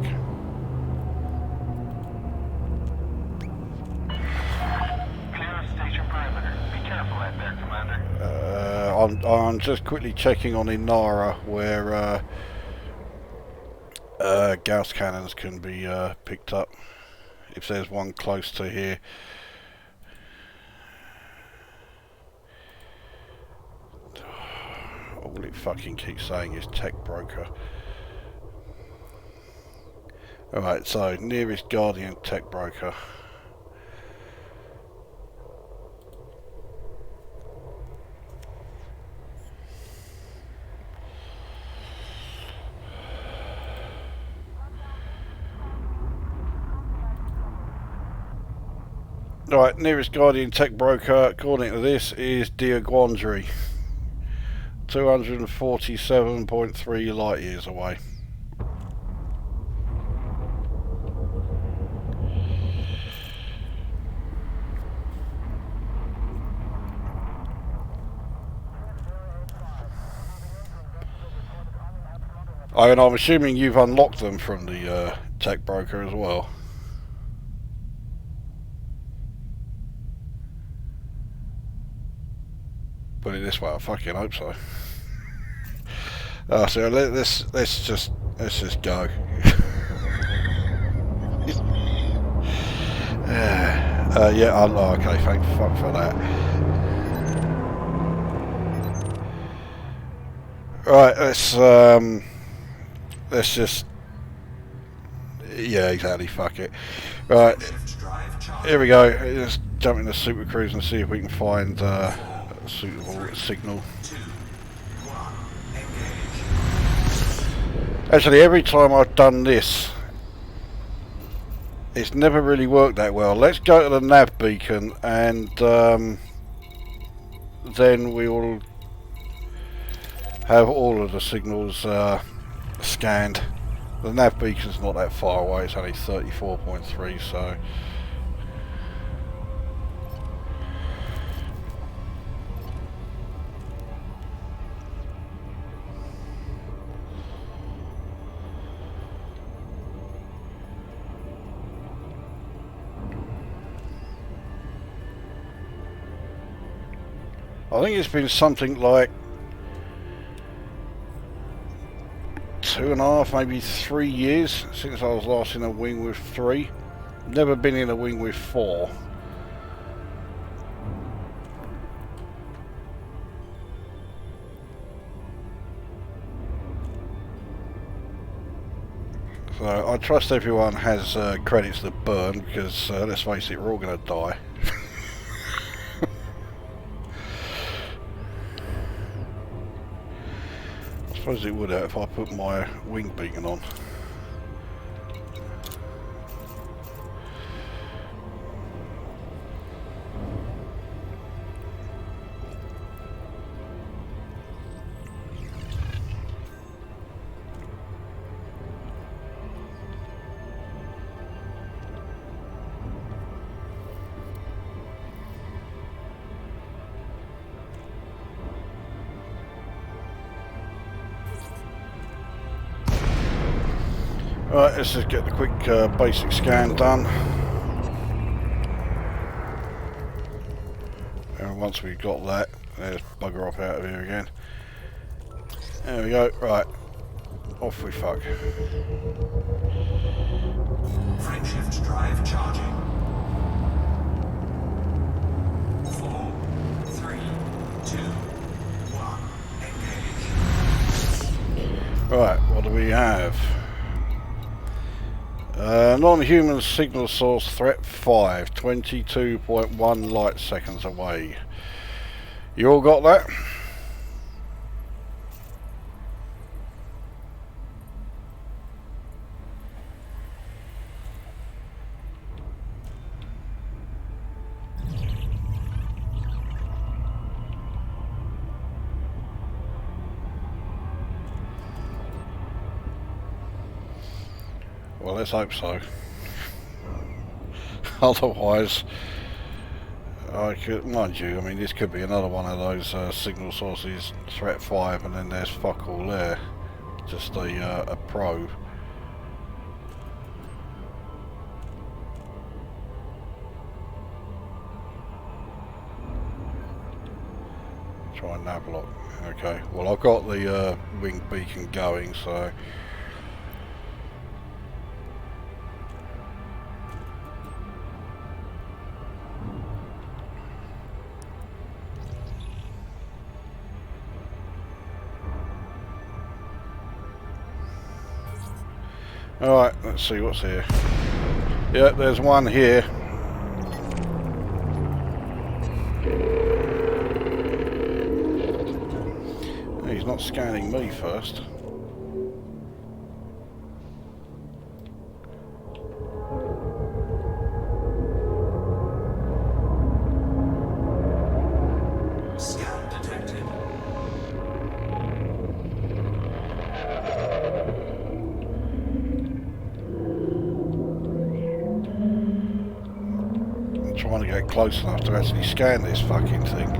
[SPEAKER 1] I'm just quickly checking on Inara where Gauss cannons can be picked up, if there's one close to here. all it fucking keeps saying is tech broker. Alright, so nearest Guardian tech broker. Right, nearest Guardian tech broker, according to this, is Diaguandri. 247.3 light years away. And I'm assuming you've unlocked them from the tech broker as well. Put it this way, I fucking hope so. So let's just go. Yeah, okay, thank fuck for that. Right, let's just, yeah, exactly, fuck it. Right, here we go. Let's jump into Super Cruise and see if we can find a suitable signal. Actually, every time I've done this, it's never really worked that well. Let's go to the nav beacon and then we will have all of the signals scanned. The nav beacon's not that far away, it's only 34.3, so I think it's been something like 2.5, maybe 3 years since I was last in a wing with 3. Never been in a wing with 4. So I trust everyone has credits to burn, because let's face it, we're all going to die. I suppose it would if I put my wing beacon on. Right, let's just get the quick basic scan done. And once we've got that, let's bugger off out of here again. There we go, right. Off we fuck.
[SPEAKER 2] Frameshift drive charging. 4, 3, 2, 1, engage.
[SPEAKER 1] Right, what do we have? Non-human signal source threat 5, 22.1 light seconds away. You all got that? Well, let's hope so. Otherwise, I could, mind you, I mean, this could be another one of those signal sources, threat 5, and then there's fuck all there. Just a probe. Try and nav lock. Okay, well, I've got the wing beacon going, so. Alright, let's see what's here. Yeah, there's one here. He's not scanning me first.
[SPEAKER 2] Scan detected.
[SPEAKER 1] I'm trying to get close enough to actually scan this fucking thing.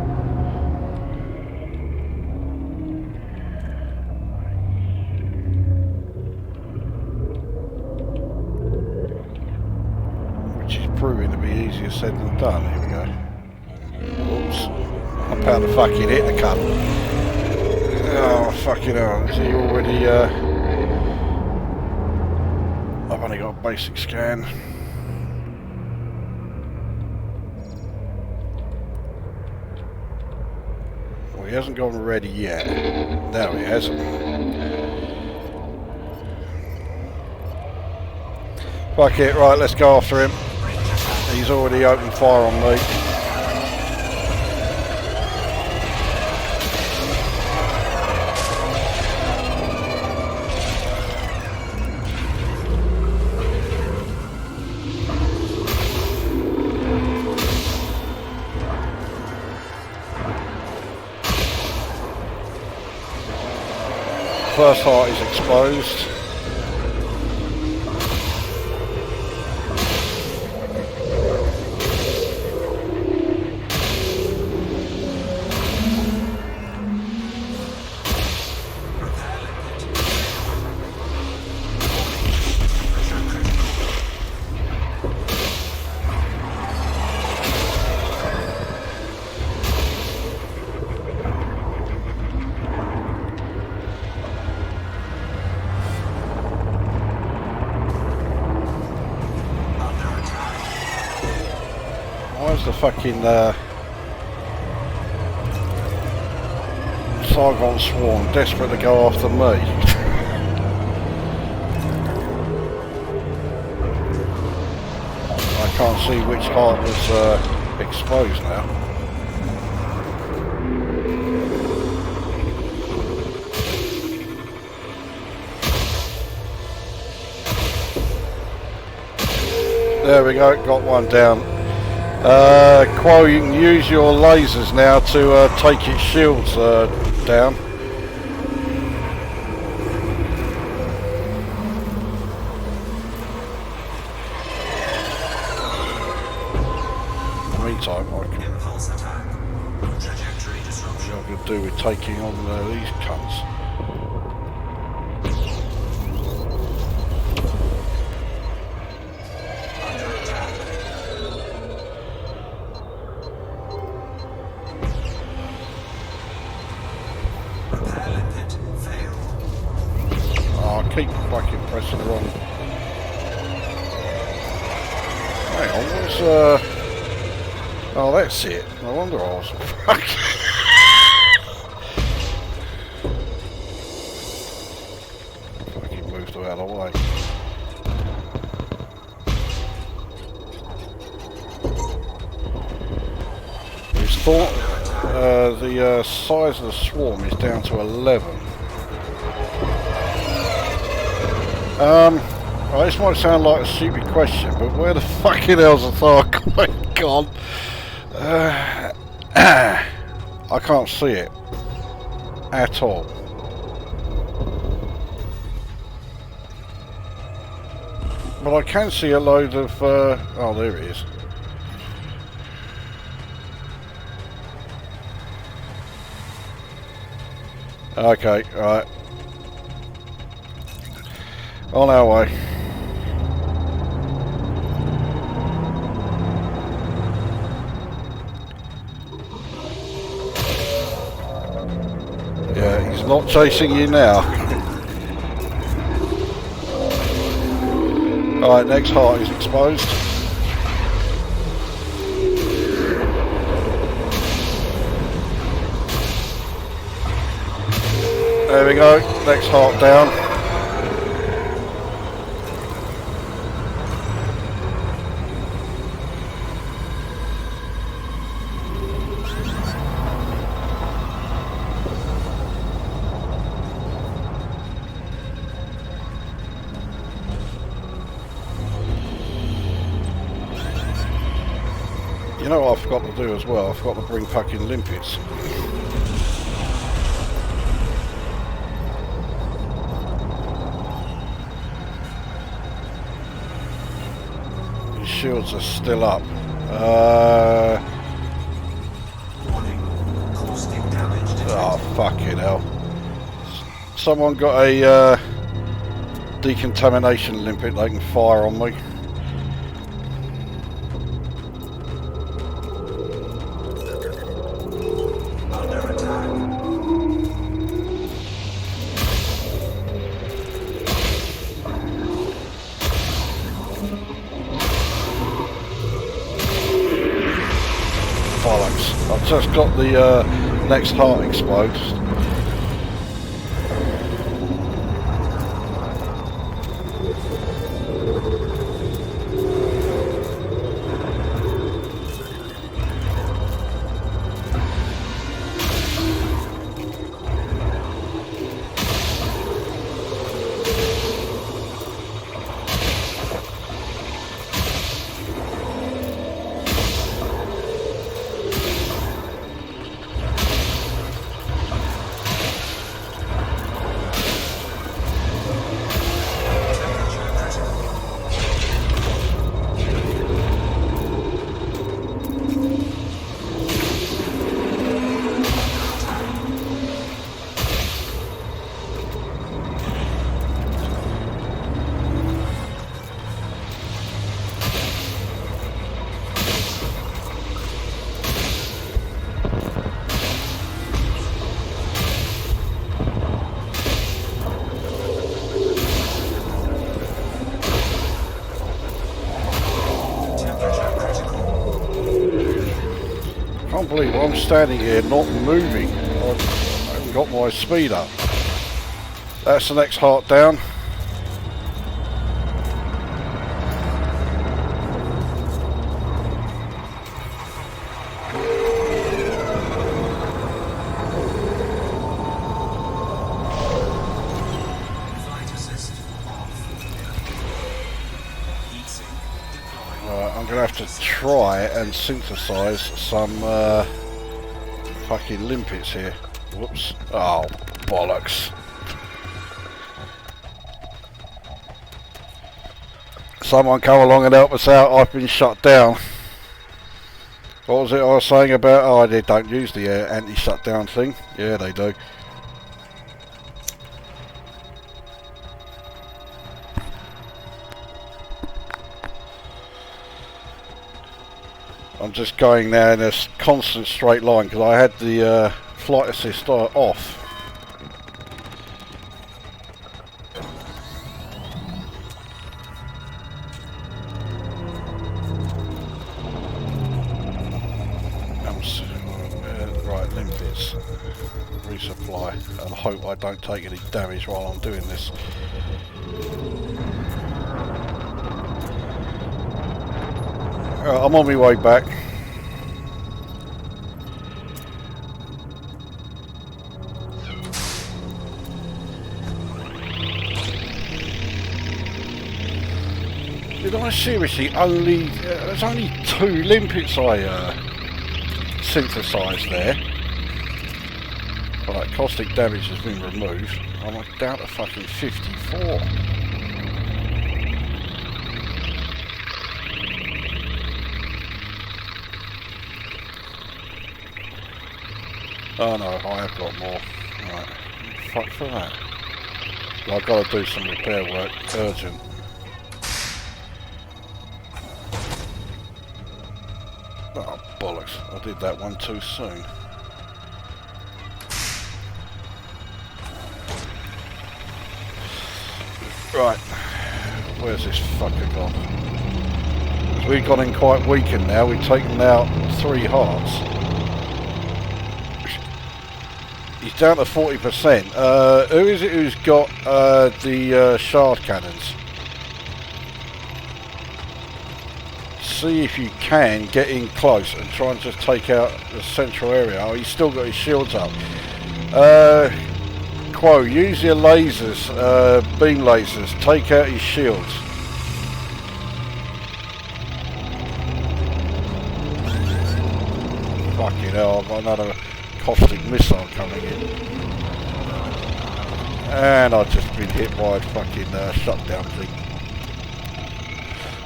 [SPEAKER 1] Which is proving to be easier said than done. Here we go. Oops. I'm about to fucking hit the cunt. Oh, fucking hell. Is he already, I've only got a basic scan. Well, he hasn't gone ready yet. No, he hasn't. Fuck it, right, let's go after him. He's already opened fire on me. First heart is exposed. Why's the fucking Thargoid swarm desperate to go after me? I can't see which heart was exposed now. There we go, got one down. Quo, you can use your lasers now to take its shields down. In the meantime, I can
[SPEAKER 2] Impulse attack. Trajectory disruption.
[SPEAKER 1] what I could do with taking on these cunts.
[SPEAKER 2] Under attack. Repair limpet failed.
[SPEAKER 1] Oh, I keep fucking pressing the wrong. Hang on, what's oh, that's it. No wonder I was fucking. Fucking moved out of the way. It's thought the size of the swarm is down to 11. Well, this might sound like a stupid question, but where the fucking hell's the Thargoid gone? I can't see it at all. But I can see a load of oh, there it is. Okay, right. On our way. Yeah, he's not chasing you now. Alright, next heart is exposed. There we go, next heart down. You know what I forgot to do as well? I forgot to bring fucking limpets. His shields are still up.
[SPEAKER 2] Warning. Caustic damage detected.
[SPEAKER 1] Oh, fucking hell. Someone got a decontamination limpet they can fire on me.
[SPEAKER 2] Under attack.
[SPEAKER 1] Bollocks. I've just got the next heart explodes. I can't believe I'm standing here not moving. I haven't got my speed up. That's the next heart down.
[SPEAKER 2] Flight assist off. Heat sink deployed.
[SPEAKER 1] I'm going to have to try and synthesize some fucking limpets here. Whoops. Oh, bollocks. Someone come along and help us out. I've been shut down. What was it I was saying about? Oh, they don't use the anti-shutdown thing. Yeah, they do. I'm just going now in a constant straight line because I had the flight assist off. Right, limpets. Resupply. And hope I don't take any damage while I'm doing this. I'm on my way back. Did I seriously only... there's only 2 limpets I synthesised there. Right, caustic damage has been removed. I'm down to fucking 54. Oh no, I have got more. Right, fuck for that. I've got to do some repair work, urgent. Oh bollocks, I did that one too soon. Right, where's this fucker gone? We've gone in quite weakened now, we've taken out 3 hearts. He's down to 40%. Who is it who's got the shard cannons? See if you can get in close and try and just take out the central area. Oh, he's still got his shields up. Quo, use your lasers, beam lasers, take out his shields. fucking hell, I've got another caustic missile coming in. And I've just been hit by a fucking shutdown thing.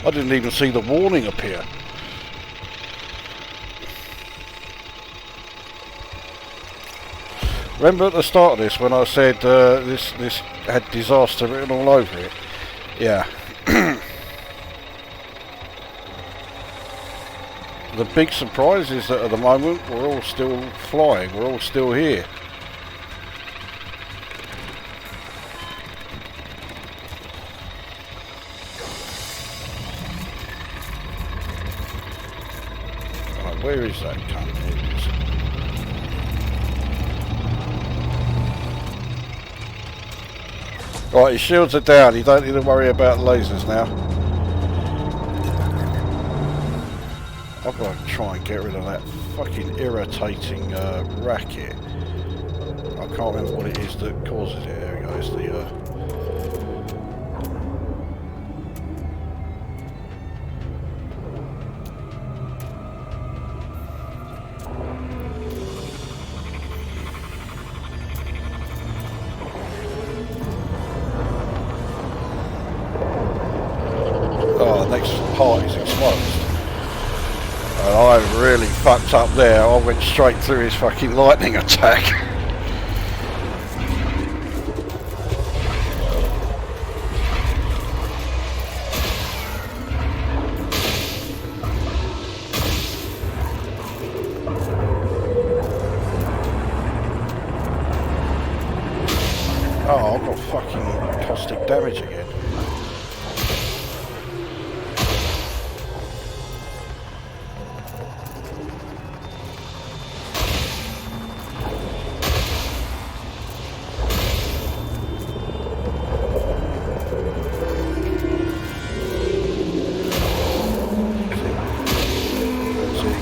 [SPEAKER 1] I didn't even see the warning appear. Remember at the start of this when I said this had disaster written all over it? Yeah. The big surprise is that at the moment we're all still flying, we're all still here. Right, where is that cunt? Here it is. Right, his shields are down, you don't need to worry about lasers now. I've got to try and get rid of that fucking irritating racket. I can't remember what it is that causes it. There we go, it's the... Oh, the next part is exposed. And I really fucked up there. I went straight through his fucking lightning attack. Oh, I've got fucking caustic damage again.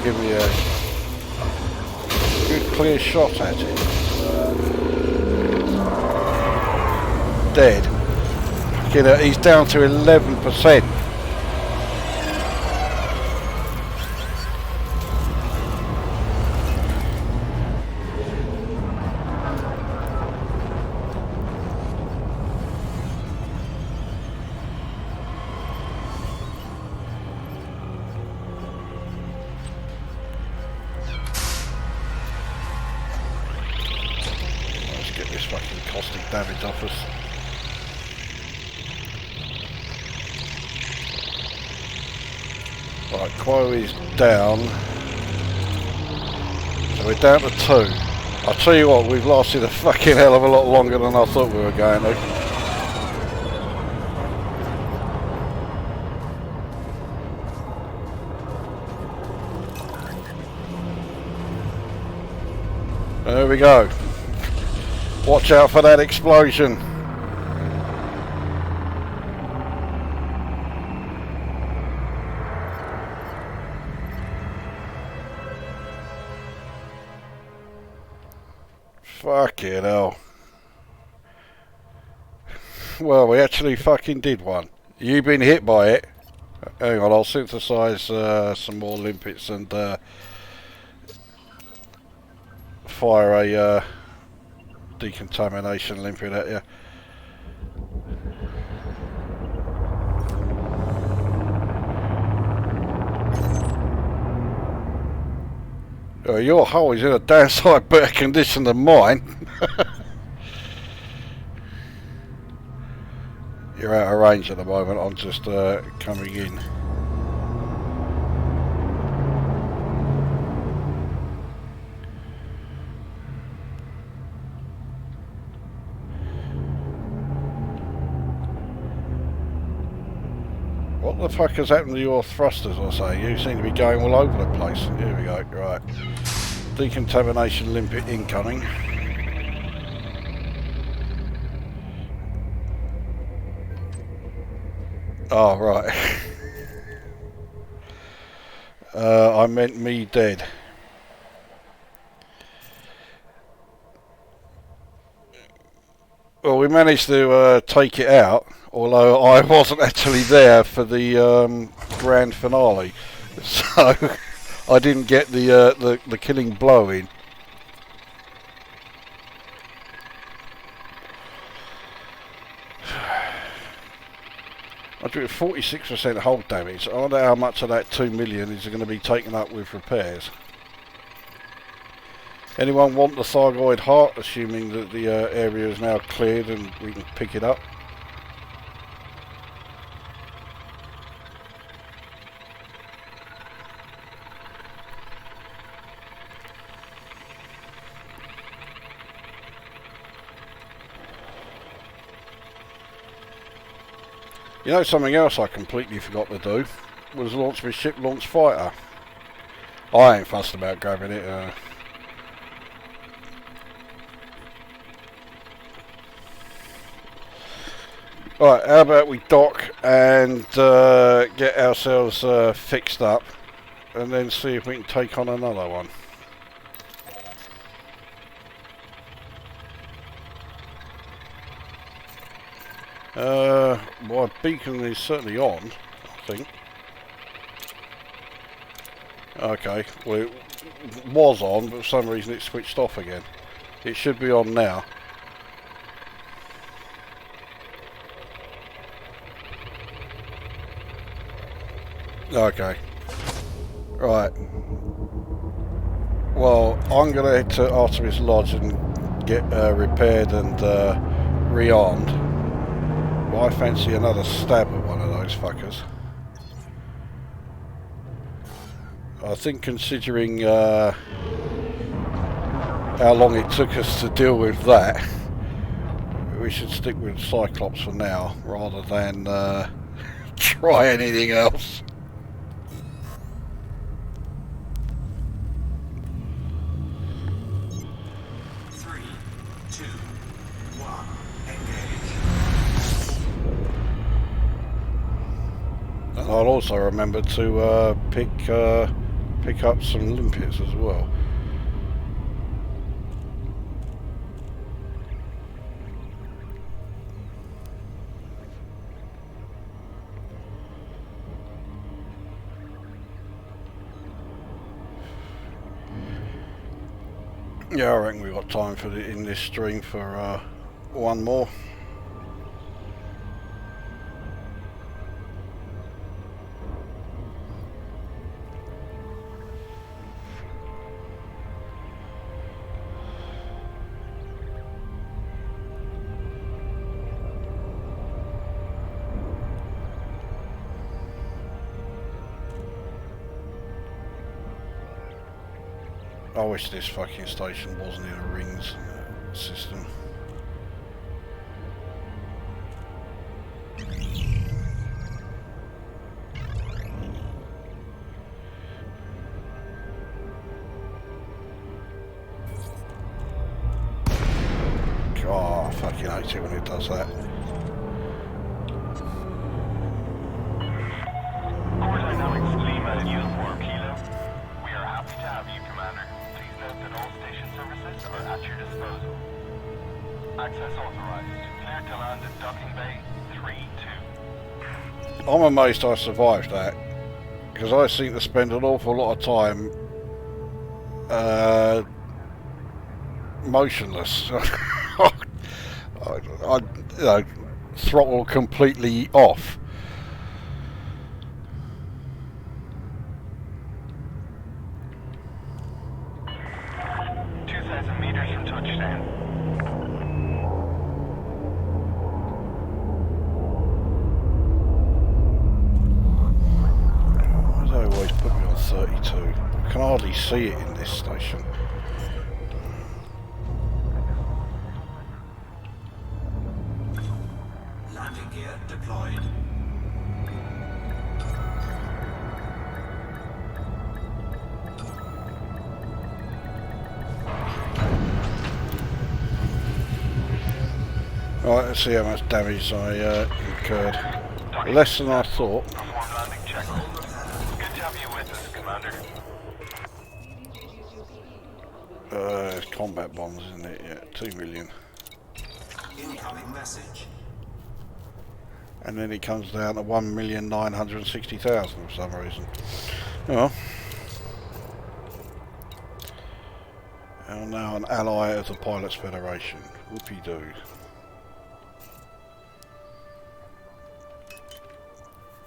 [SPEAKER 1] Give me a good clear shot at it. Dead. You know, he's down to 11%. This fucking caustic damage off us. Right, Quo is down. So we're down to 2. I'll tell you what, we've lasted a fucking hell of a lot longer than I thought we were going to. There we go. Watch out for that explosion. Fucking hell. Well, we actually fucking did one. You've been hit by it. Hang on, I'll synthesize some more limpets and fire a decontamination limpet at you. Oh, your hull is in a downside better condition than mine. You're out of range at the moment, I'm just coming in. What the fuck has happened to your thrusters, I say? You seem to be going all over the place. Here we go, right. Decontamination limpet incoming. Oh, right. I meant me dead. Well, we managed to take it out, although I wasn't actually there for the grand finale. So I didn't get the killing blow in. I do 46% hull damage. I wonder how much of that 2 million is going to be taken up with repairs. Anyone want the Thargoid heart, assuming that the area is now cleared and we can pick it up? You know, something else I completely forgot to do was launch my ship launch fighter. I ain't fussed about grabbing it. Right, how about we dock and get ourselves fixed up and then see if we can take on another one. My beacon is certainly on, I think. Okay, well it was on, but for some reason it switched off again. It should be on now. Okay. Right. Well, I'm going to head to Artemis Lodge and get repaired and rearmed. Well, I fancy another stab at one of those fuckers. I think considering how long it took us to deal with that, we should stick with Cyclops for now, rather than try anything else. I'll also remember to pick up some limpets as well. Yeah, I reckon we've got time for in this stream for one more. I wish this fucking station wasn't in a rings system. Oh, I fucking hate it when it does that.
[SPEAKER 3] Core dynamics Lima Uniform Kilo. We are happy to have you, Commander. Please note that all station services are at your disposal. Access authorized. Clear to land at Docking Bay 3-2.
[SPEAKER 1] I'm amazed I survived that, because I seem to spend an awful lot of time motionless. I you know, throttle completely off. I can hardly see it in this station.
[SPEAKER 2] Landing gear deployed.
[SPEAKER 1] Right, let's see how much damage I incurred. Less than I thought.
[SPEAKER 3] Perform landing check. Good to have you with us, Commander.
[SPEAKER 1] It's combat bombs, isn't it? Yeah, 2 million.
[SPEAKER 2] Incoming message.
[SPEAKER 1] And then it comes down to 1,960,000 for some reason. Oh. I'm now an ally of the Pilots Federation. Whoopie-doo.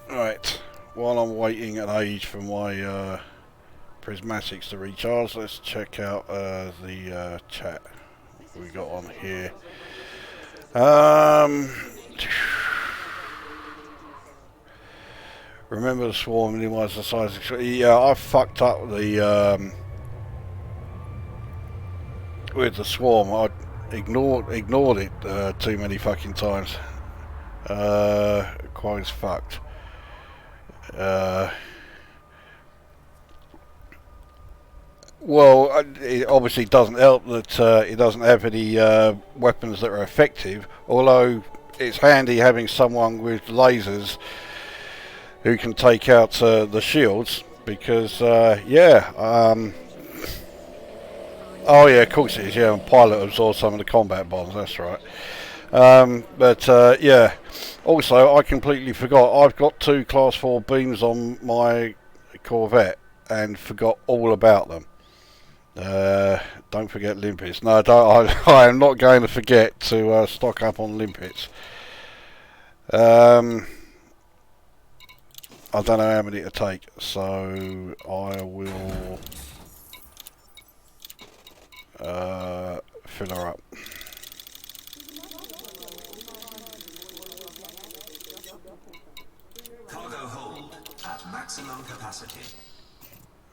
[SPEAKER 1] Right, while I'm waiting an age for my prismatics to recharge, let's check out the chat we got on here. Remember the swarm, minimize the size of... Yeah, I fucked up the... with the swarm. I ignored it too many fucking times. Quite as fucked. Well, it obviously doesn't help that it doesn't have any weapons that are effective, although it's handy having someone with lasers who can take out the shields, because oh yeah, of course it is, yeah, and pilot absorbs some of the combat bombs, that's right. But yeah, also I completely forgot, I've got 2 class 4 beams on my Corvette and forgot all about them. Don't forget limpets. No, I am not going to forget to stock up on limpets. I don't know how many to take, so I will fill her up.
[SPEAKER 2] Cargo hold at maximum capacity.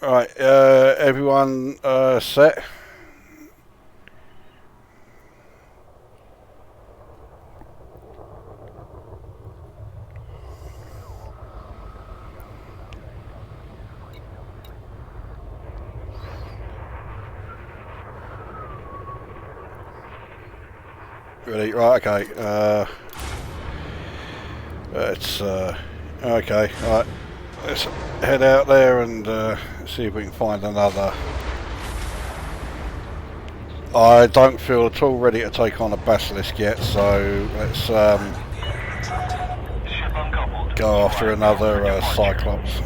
[SPEAKER 1] Right, everyone set? Ready? Right, okay. It's okay. Right, let's head out there and see if we can find another. I don't feel at all ready to take on a basilisk yet, so let's go after another cyclops.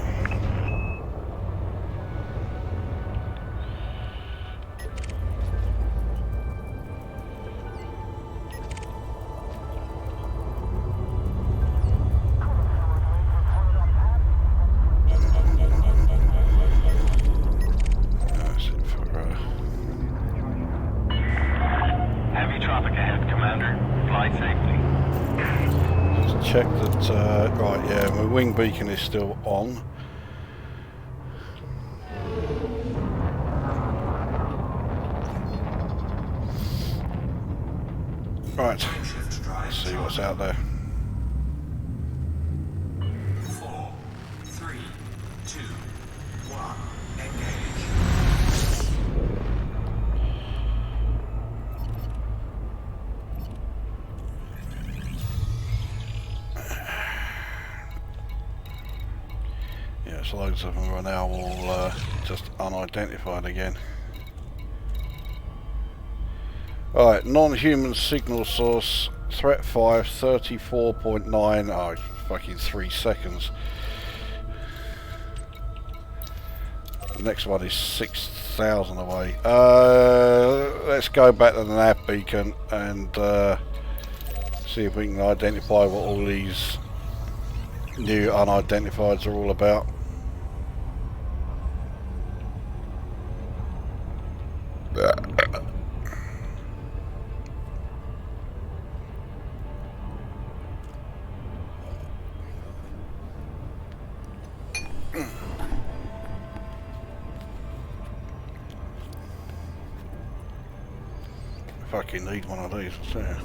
[SPEAKER 1] Check that, right, yeah, my wing beacon is still on. Right, let's see what's out there.
[SPEAKER 2] 4, 3, 2, 1, engage.
[SPEAKER 1] Yes, loads of them are now all just unidentified again. Alright, non-human signal source, threat 5, 34.9, oh, fucking 3 seconds. The next one is 6,000 away. Let's go back to the nav beacon and see if we can identify what all these new unidentifieds are all about. Fucking need one of these, I tell you.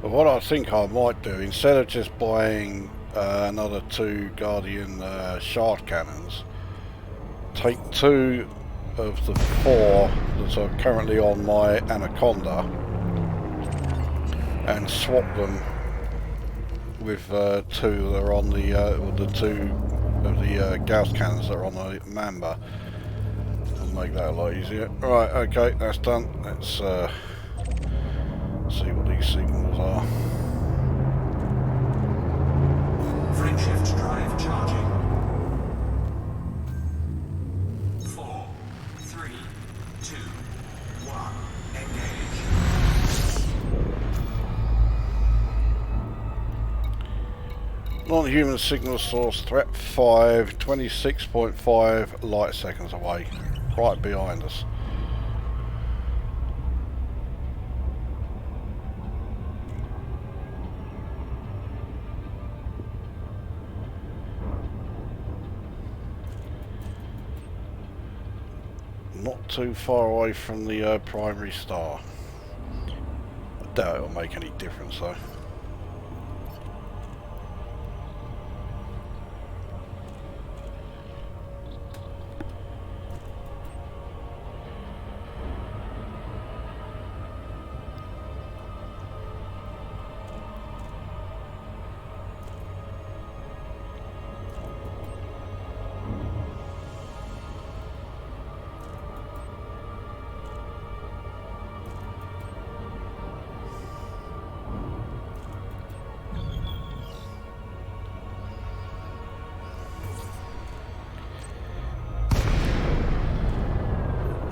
[SPEAKER 1] But what I think I might do, instead of just buying another 2 Guardian shard cannons, take 2 of the 4 that are currently on my Anaconda and swap them with 2 that are on the 2 of the Gauss cannons that are on the Mamba. I'll make that a lot easier. Right, okay, that's done. Let's see what these signals are.
[SPEAKER 2] Frameshift drive charging. 4, 3, 2, 1, engage.
[SPEAKER 1] Non-human signal source threat 5, 26.5 light seconds away, right behind us. Not too far away from the primary star. I doubt it'll make any difference though.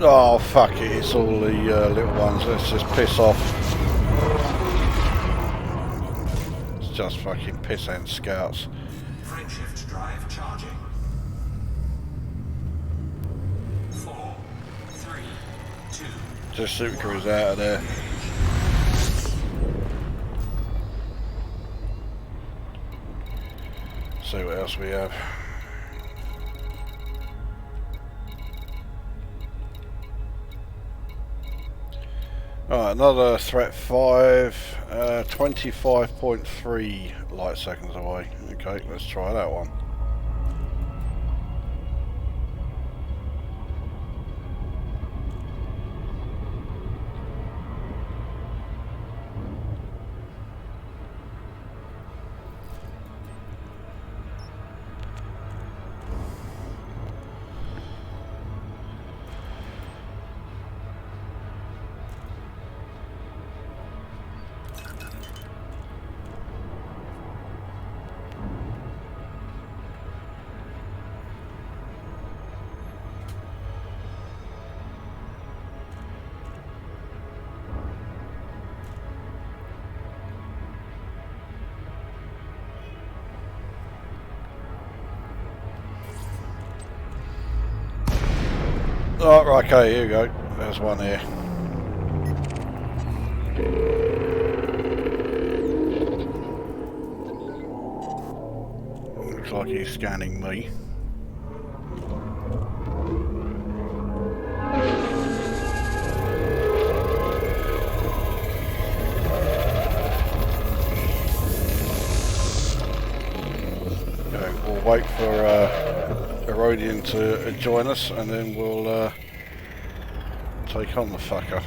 [SPEAKER 1] Oh fuck it, it's all the little ones, let's just piss off. It's just fucking pissant scouts.
[SPEAKER 2] Frameshift drive charging. 4, 3, 2.
[SPEAKER 1] Just Supercruise out of there. See what else we have. Alright, another threat 5, 25.3 light seconds away. Okay, let's try that one. Oh, right, okay, here we go. There's one here. Looks like he's scanning me. Okay, we'll wait for Herodian to join us and then we'll take on the fucker.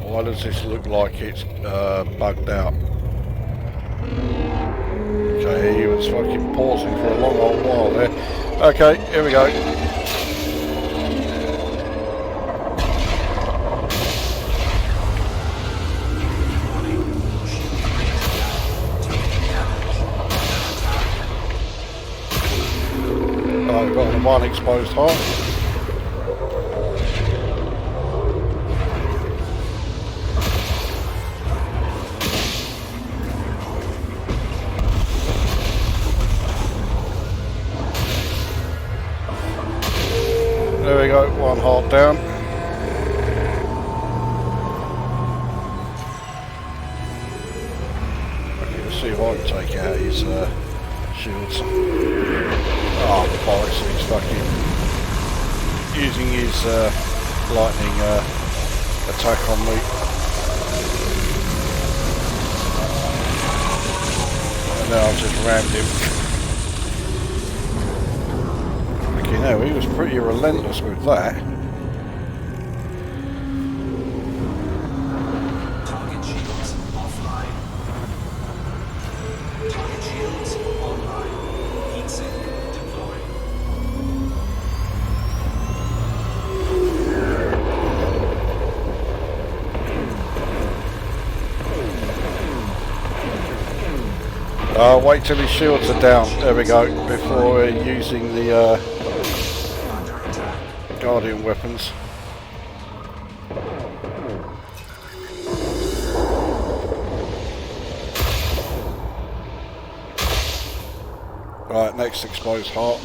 [SPEAKER 1] Why does this look like it's bugged out? Okay, he was fucking pausing for a long old while there. Okay, here we go. Right, we've got the one exposed heart. There we go, one heart down. Okay, let's see if I can take out his shields. Oh, bollocks, he's fucking using his lightning attack on me. And now I've just rammed him. Okay, no, he was pretty relentless with that.
[SPEAKER 2] Target shields offline. Target shields online. Heat sink deployed.
[SPEAKER 1] Wait till his shields are down. There we go. Before using the Guardian weapons. Right, next exposed heart.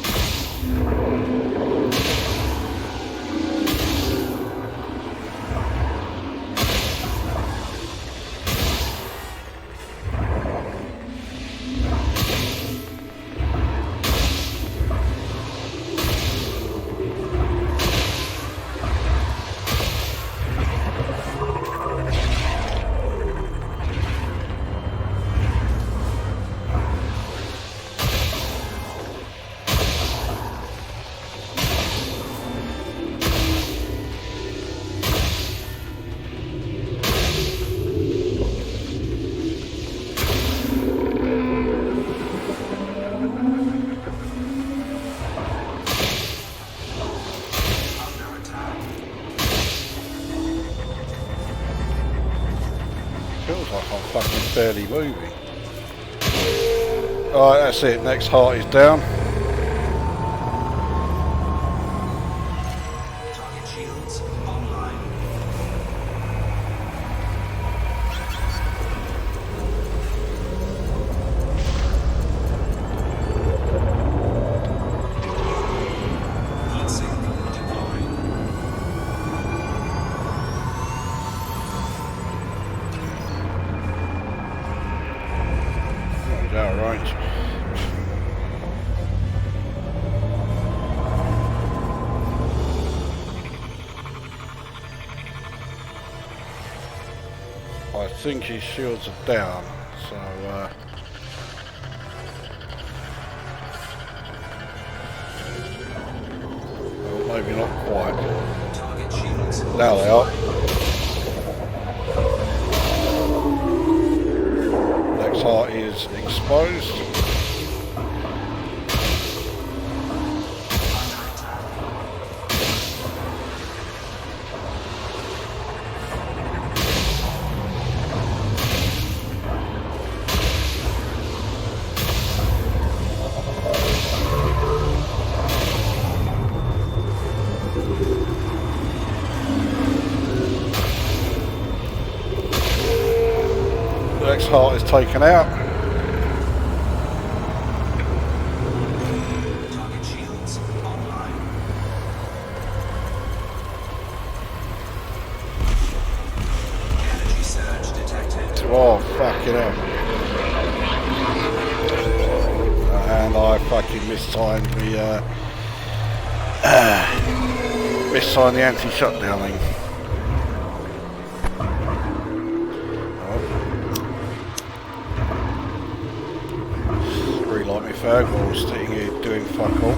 [SPEAKER 1] Feels like I'm fucking barely moving. Alright, that's it. Next heart is down.
[SPEAKER 2] Target shields online. Heat sink deployed.
[SPEAKER 1] Out of range. I think his shields are down, so well, maybe not quite.
[SPEAKER 2] Target shields.
[SPEAKER 1] Now they are. Next heart is exposed. The next heart is taken out.
[SPEAKER 2] Target shields online. Energy surge detected.
[SPEAKER 1] Oh, fucking hell. And I fucking mistimed mistimed the anti-shutdown thing. Relight me fag while sitting here doing fuck all.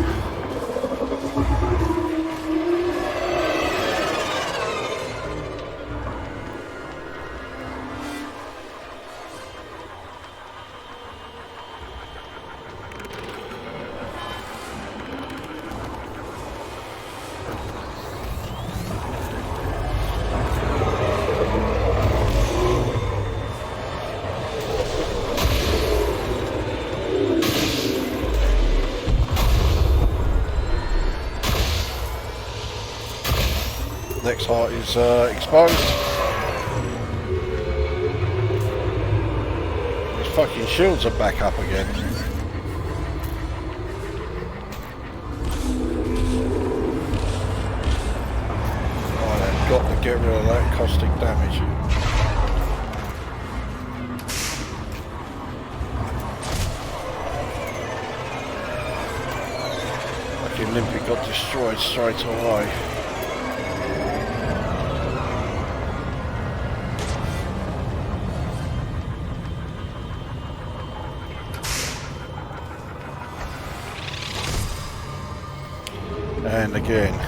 [SPEAKER 1] Next heart is exposed. His fucking shields are back up again. I've got to get rid of that caustic damage. Fucking Olympic got destroyed straight away. And again.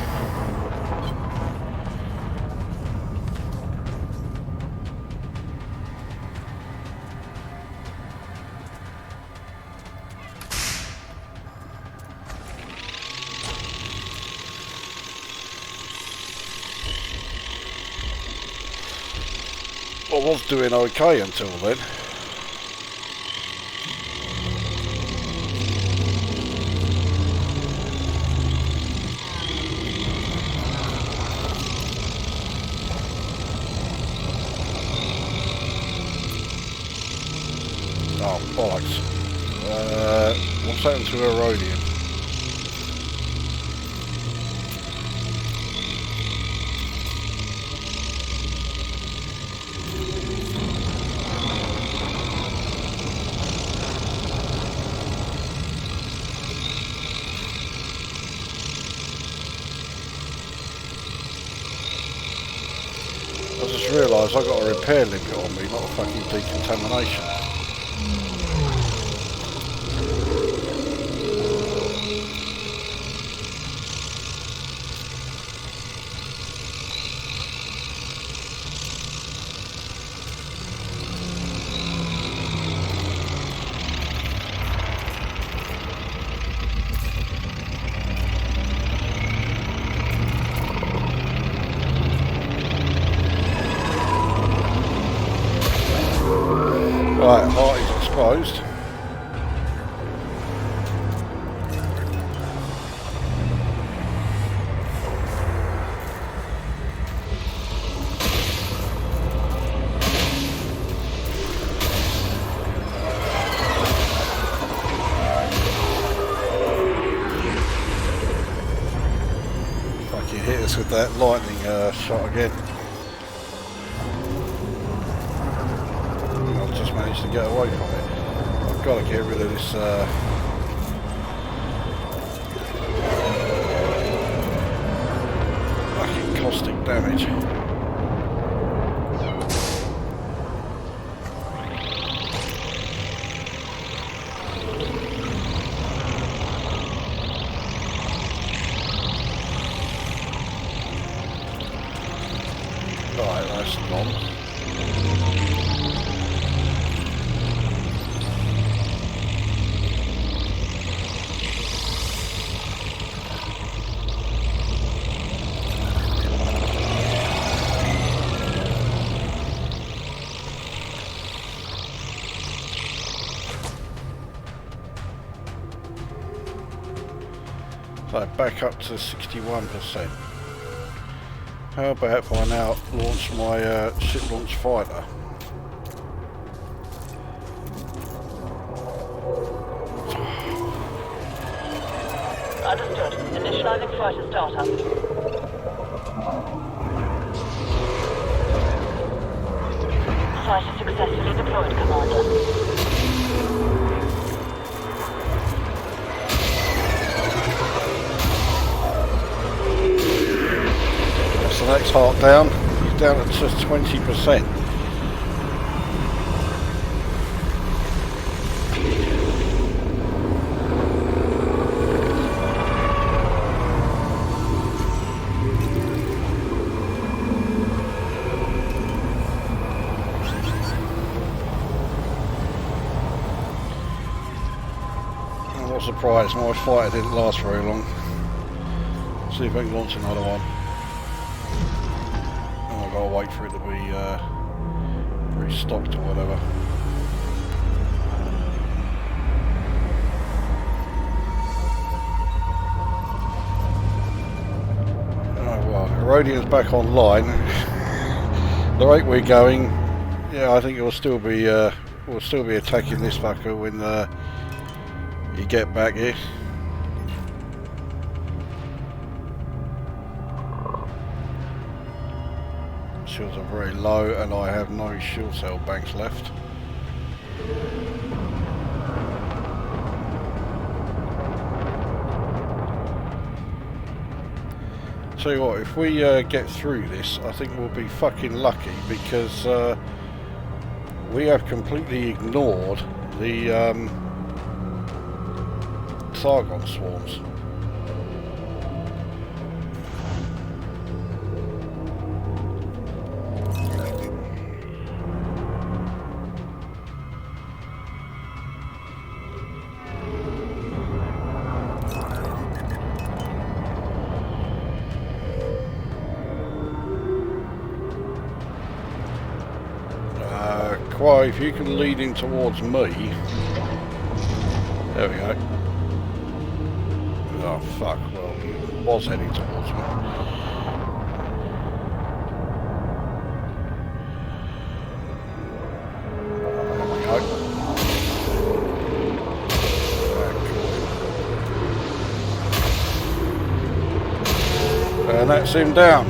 [SPEAKER 1] I was doing okay until then. Oh, bollocks. What's happened to Herodian? I just realised I've got a repair limit on me, not a fucking decontamination. Right, heart is exposed. Fucking hit us with that lightning shot again. Managed to get away from it. I've got to get rid of this fucking caustic damage. Right, that's gone. So back up to 61%. How about if I now launch my ship launch fighter?
[SPEAKER 4] Understood. Initializing fighter startup. Fighter successfully deployed, Commander.
[SPEAKER 1] The next heart down, he's down at just 20%. I'm not surprised, my fighter didn't last very long. See if I can launch another one. I'll wait for it to be restocked or whatever. Oh well, Herodian's back online. The rate we're going, yeah, I think we'll still be attacking this fucker when you get back here. Shields are very low and I have no shield cell banks left. tell you what, if we get through this, I think we'll be fucking lucky because we have completely ignored the Thargoid swarms. If you can lead him towards me. There we go. Oh fuck, well he was heading towards me. There we go. And that's him down.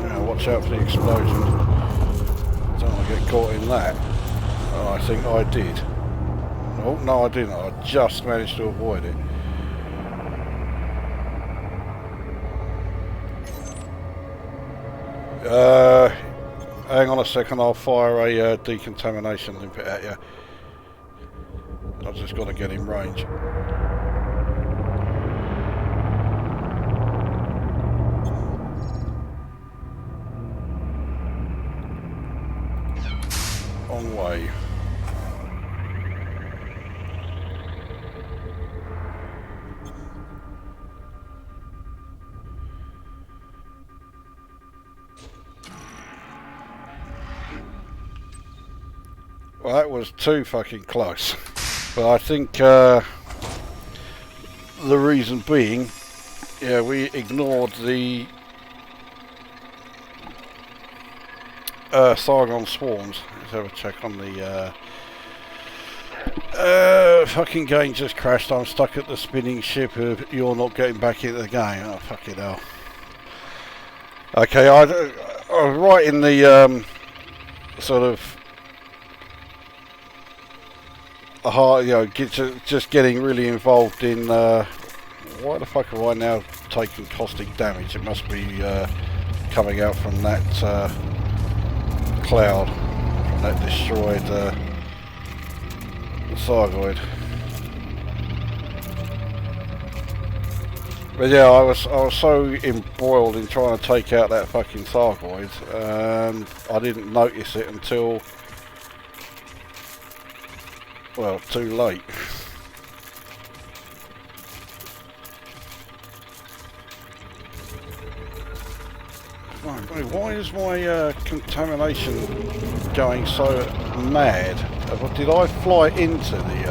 [SPEAKER 1] Now watch out for the explosion. Don't want to get caught in that. Oh, I think I did. Oh, no I didn't. I just managed to avoid it. Hang on a second, I'll fire a decontamination limpet at you. I've just got to get in range. On way. Well, that was too fucking close. But I think the reason being, yeah, we ignored the Thargoid swarms. Let's have a check on the fucking game just crashed. I'm stuck at the spinning ship. You're not getting back into the game. Oh fucking hell. Okay, I was right in the sort of heart, you know, just getting really involved in why the fuck have I now taken caustic damage? It must be coming out from that cloud, from that destroyed Thargoid. But yeah, I was so embroiled in trying to take out that fucking Thargoid, I didn't notice it until, well, too late. Right, why is my contamination going so mad? Did I fly into the...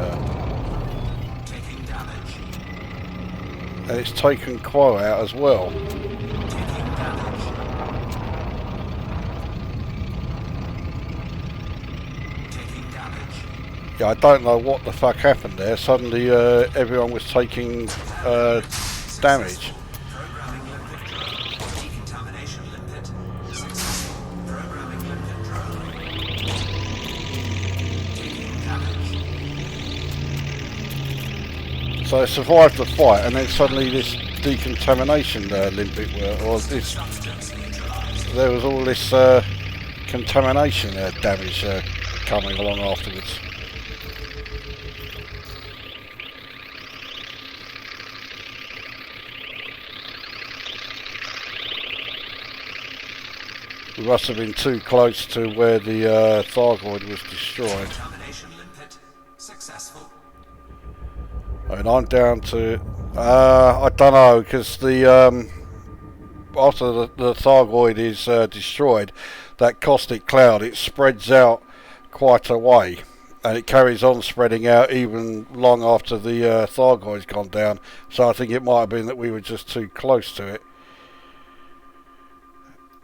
[SPEAKER 2] Taking damage.
[SPEAKER 1] And it's taken Quo out as well.
[SPEAKER 2] Taking damage. Taking damage.
[SPEAKER 1] Yeah, I don't know what the fuck happened there. Suddenly everyone was taking damage.
[SPEAKER 2] Programming limpet drone. Decontamination limpet. Successful. Programming limpet drone. Taking damage.
[SPEAKER 1] So I survived the fight, and then suddenly this decontamination limpet, or this,
[SPEAKER 2] Substance neutralized.
[SPEAKER 1] there was all this contamination damage coming along afterwards. We must have been too close to where the Thargoid was destroyed.
[SPEAKER 2] Contamination limpet. Successful.
[SPEAKER 1] I mean, I'm down to, I don't know, because the, after the Thargoid is destroyed, that caustic cloud, it spreads out quite a way, and it carries on spreading out even long after the Thargoid's gone down, so I think it might have been that we were just too close to it.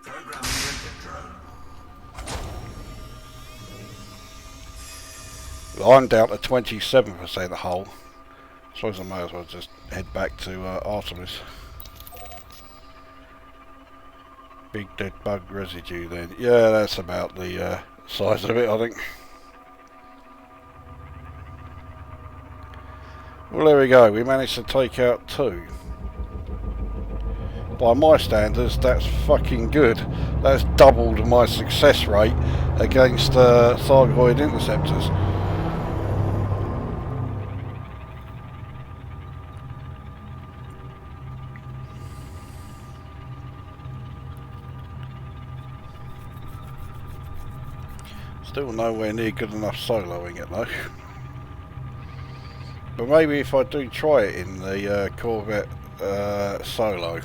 [SPEAKER 2] Programming limpet drone.
[SPEAKER 1] I'm down to 27% hull. I suppose I may as well just head back to Artemis. Big dead bug residue then. Yeah, that's about the size of it, I think. Well, there we go. We managed to take out 2. by my standards, that's fucking good. That's doubled my success rate against Thargoid interceptors. Still nowhere near good enough soloing it though. But maybe if I do try it in the Corvette solo.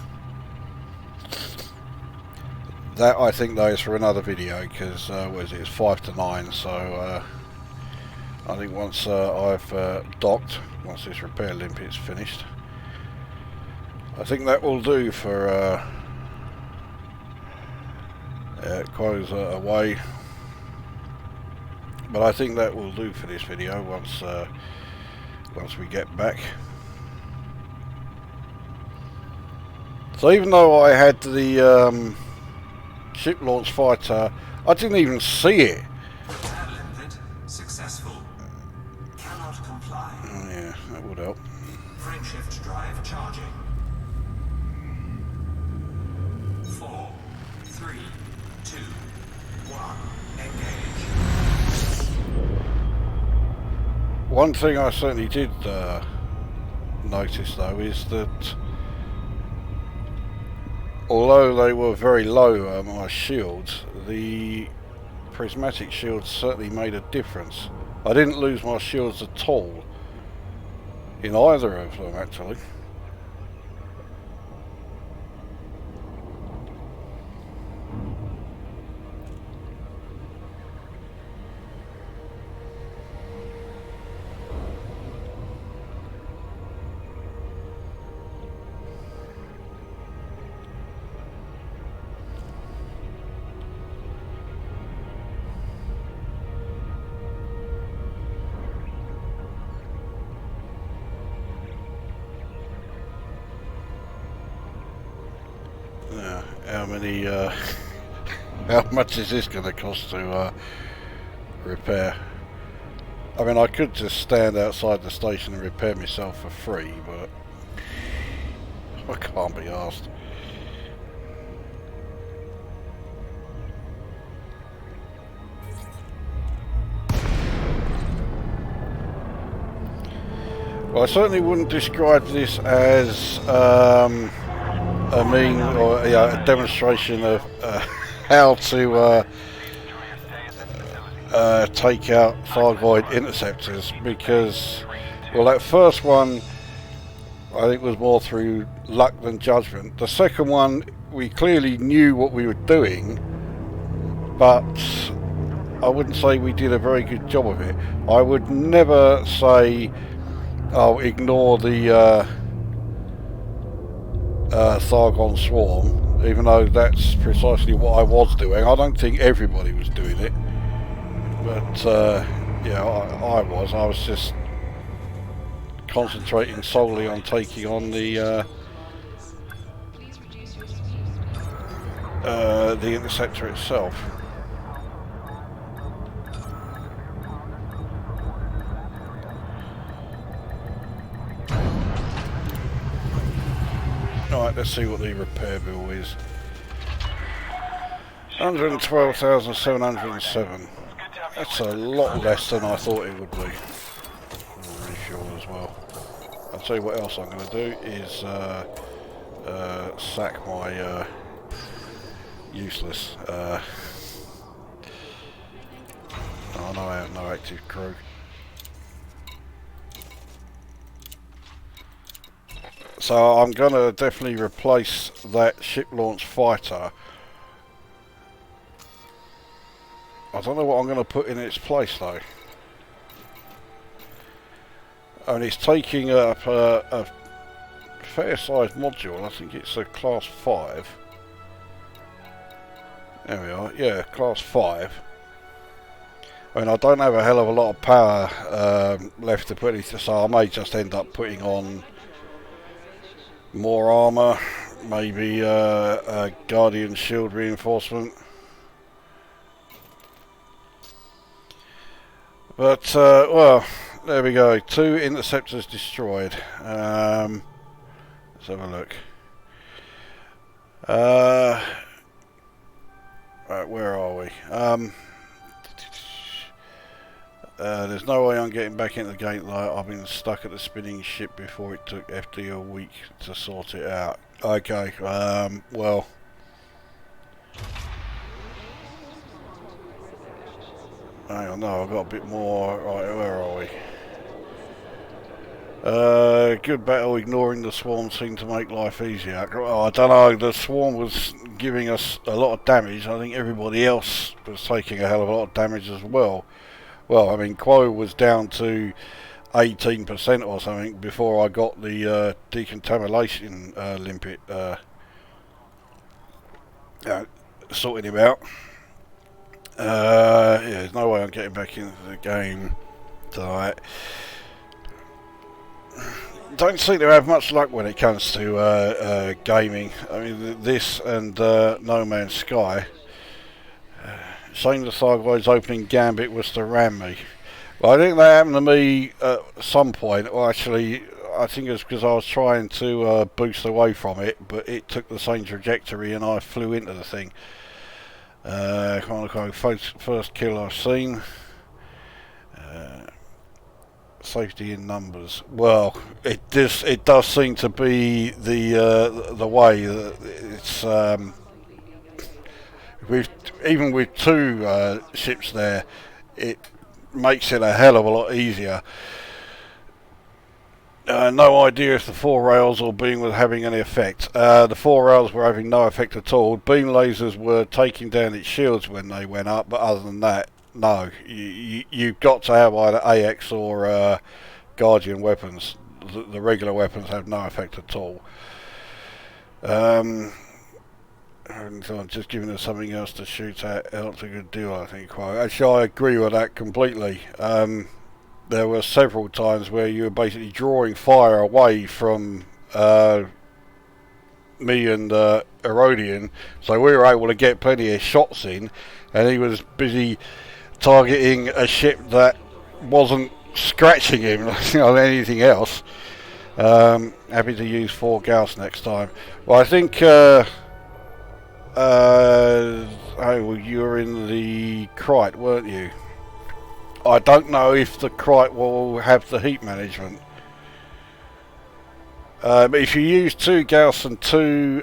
[SPEAKER 1] That I think though is for another video, because what is it, it's 5 to 9, so I think once I've docked, once this repair limp is finished, I think that will do for close away. But I think that will do for this video once we get back. So even though I had the ship launch fighter, I didn't even see it.
[SPEAKER 2] Repair limpet successful. Cannot comply.
[SPEAKER 1] Oh yeah, that would help.
[SPEAKER 2] Frame shift drive charging. 4, 3, 2, 1. Engage.
[SPEAKER 1] One thing I certainly did notice though is that although they were very low, my shields, the prismatic shields certainly made a difference. I didn't lose my shields at all in either of them actually. How many, how much is this going to cost to repair? I mean, I could just stand outside the station and repair myself for free, but I can't be asked. Well, I certainly wouldn't describe this as a mean or a demonstration of how to take out Thargoid interceptors, because, well, that first one I think was more through luck than judgment. The second one, we clearly knew what we were doing, but I wouldn't say we did a very good job of it. I would never say, oh, ignore the Thargon swarm, even though that's precisely what I was doing. I don't think everybody was doing it, but yeah, I was just concentrating solely on taking on the interceptor itself. Alright, let's see what the repair bill is. 112,707. That's a lot less than I thought it would be. I'm really sure as well. I'll tell you what else I'm going to do is sack my useless. Oh no, I have no active crew. So I'm going to definitely replace that ship launch fighter. I don't know what I'm going to put in its place though. And it's taking up a fair sized module. I think it's a class 5. There we are, yeah, class 5. I mean, I don't have a hell of a lot of power left to put it, so I may just end up putting on more armour, maybe a Guardian shield reinforcement. But, well, there we go. 2 interceptors destroyed. Let's have a look. Right, where are we? There's no way I'm getting back into the gate light. I've been stuck at the spinning ship before. It took FD a week to sort it out. Okay, well... Hang on, no, I've got a bit more. Right, where are we? Good battle. Ignoring the swarm seemed to make life easier. Oh, I don't know. The swarm was giving us a lot of damage. I think everybody else was taking a hell of a lot of damage as well. Well, I mean, Quo was down to 18% or something before I got the decontamination limpet sorting him out. Yeah, there's no way I'm getting back into the game tonight. Don't seem to have much luck when it comes to gaming. I mean, this and No Man's Sky. Shame the Thargoid's opening gambit was to ram me. Well, I think that happened to me at some point. Well, actually, I think it was because I was trying to boost away from it, but it took the same trajectory and I flew into the thing. First kill I've seen. Safety in numbers. Well, it does seem to be the way that it's even with two ships there, it makes it a hell of a lot easier. No idea if the four rails or beam was having any effect. The four rails were having no effect at all. Beam lasers were taking down its shields when they went up, but other than that, no. You've got to have either AX or Guardian weapons. The regular weapons have no effect at all. And so I'm just giving us something else to shoot at. That's a good deal, I think. Actually, I agree with that completely. There were several times where you were basically drawing fire away from me and Erodian, so we were able to get plenty of shots in, and he was busy targeting a ship that wasn't scratching him on anything else. Happy to use 4 Gauss next time. Well, I think you were in the Krite, weren't you? I don't know if the Krite will have the heat management. But if you use 2 Gauss and 2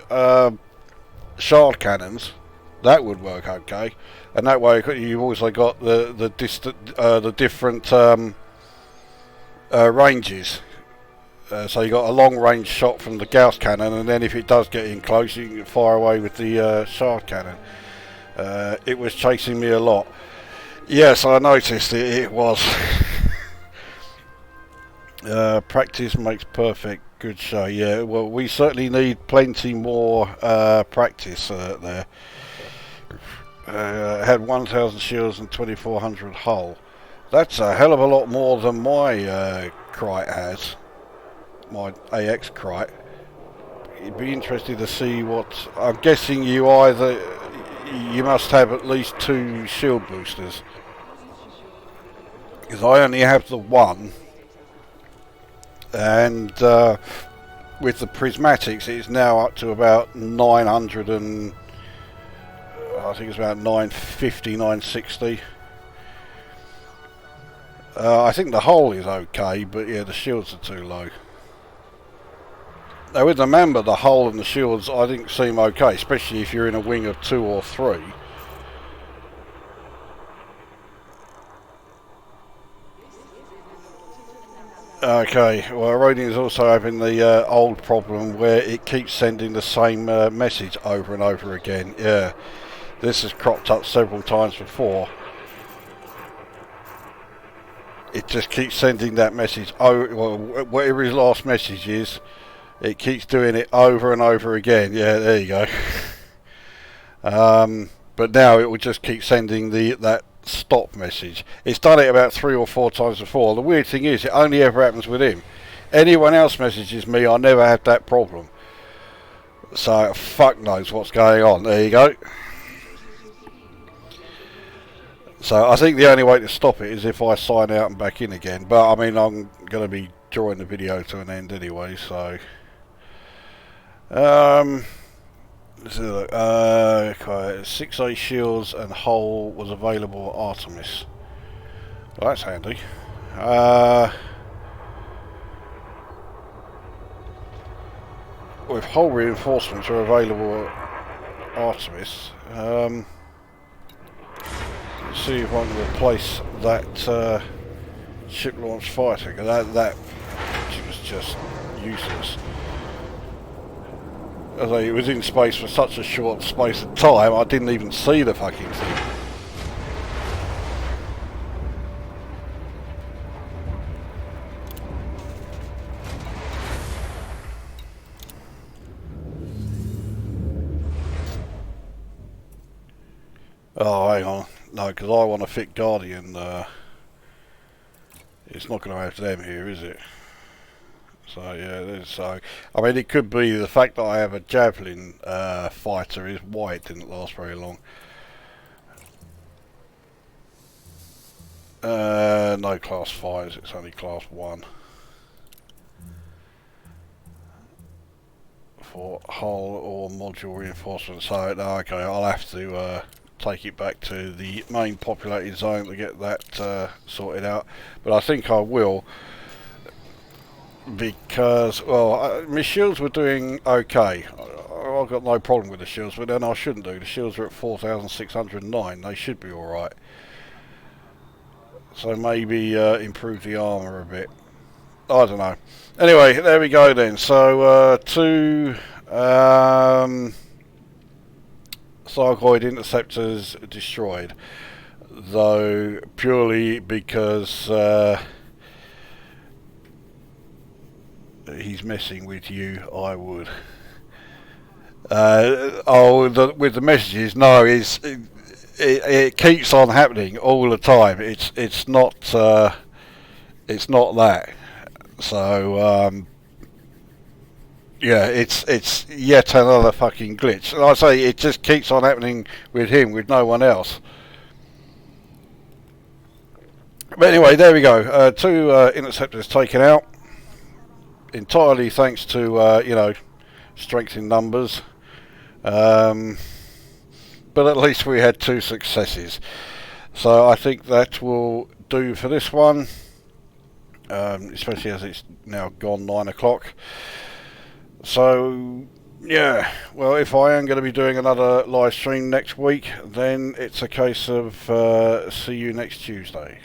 [SPEAKER 1] shard cannons, that would work okay. And that way you've also got the different ranges. So you got a long range shot from the Gauss cannon, and then if it does get in close, you can fire away with the shard cannon. It was chasing me a lot. Yes, I noticed it was. Practice makes perfect. Good show. Yeah, well, we certainly need plenty more practice there. Had 1,000 shields and 2,400 hull. That's a hell of a lot more than my Krite has. My AX Krite. It'd be interesting to see what... I'm guessing you must have at least 2 shield boosters. Because I only have the 1. And with the prismatics it's now up to about 900 and... I think it's about 950, 960. I think the hull is okay, but yeah, the shields are too low. Now with the Mamba, the hull and the shields I think seem okay, especially if you're in a wing of 2 or 3. Okay, well Rodian is also having the old problem where it keeps sending the same message over and over again. Yeah, this has cropped up several times before. It just keeps sending that message, well, whatever his last message is, it keeps doing it over and over again. Yeah, there you go. But now it will just keep sending that stop message. It's done it about 3 or 4 times before. The weird thing is, it only ever happens with him. Anyone else messages me, I never have that problem. So, fuck knows what's going on. There you go. So, I think the only way to stop it is if I sign out and back in again. But, I mean, I'm going to be drawing the video to an end anyway, so... let's have a look. Okay, 6A shields and hull was available at Artemis. Well, that's handy. With hull reinforcements are available at Artemis. Let's see if I can replace that ship launched fighter. That was just useless. As it was in space for such a short space of time, I didn't even see the fucking thing. Oh, hang on. No, because I want a fit Guardian. It's not going to have them here, is it? So yeah, so I mean, it could be the fact that I have a Javelin fighter is why it didn't last very long. No class 5s, it's only class 1 for hull or module reinforcement. So no, okay, I'll have to take it back to the main populated zone to get that sorted out. But I think I will, because, well, my shields were doing okay. I've got no problem with the shields, but then I shouldn't do. The shields are at 4,609. They should be alright. So maybe improve the armour a bit. I don't know. Anyway, there we go then. So, two Thargoid interceptors destroyed. Though, purely because he's messing with you, I would. With the messages, no, it keeps on happening all the time. It's not that. So yeah, it's yet another fucking glitch. And I say it just keeps on happening with him, with no one else. But anyway, there we go. Two interceptors taken out, entirely thanks to you know, strength in numbers. But at least we had two successes. So I think that will do for this one, especially as it's now gone 9 o'clock. So yeah, well, if I am going to be doing another live stream next week, then it's a case of see you next Tuesday.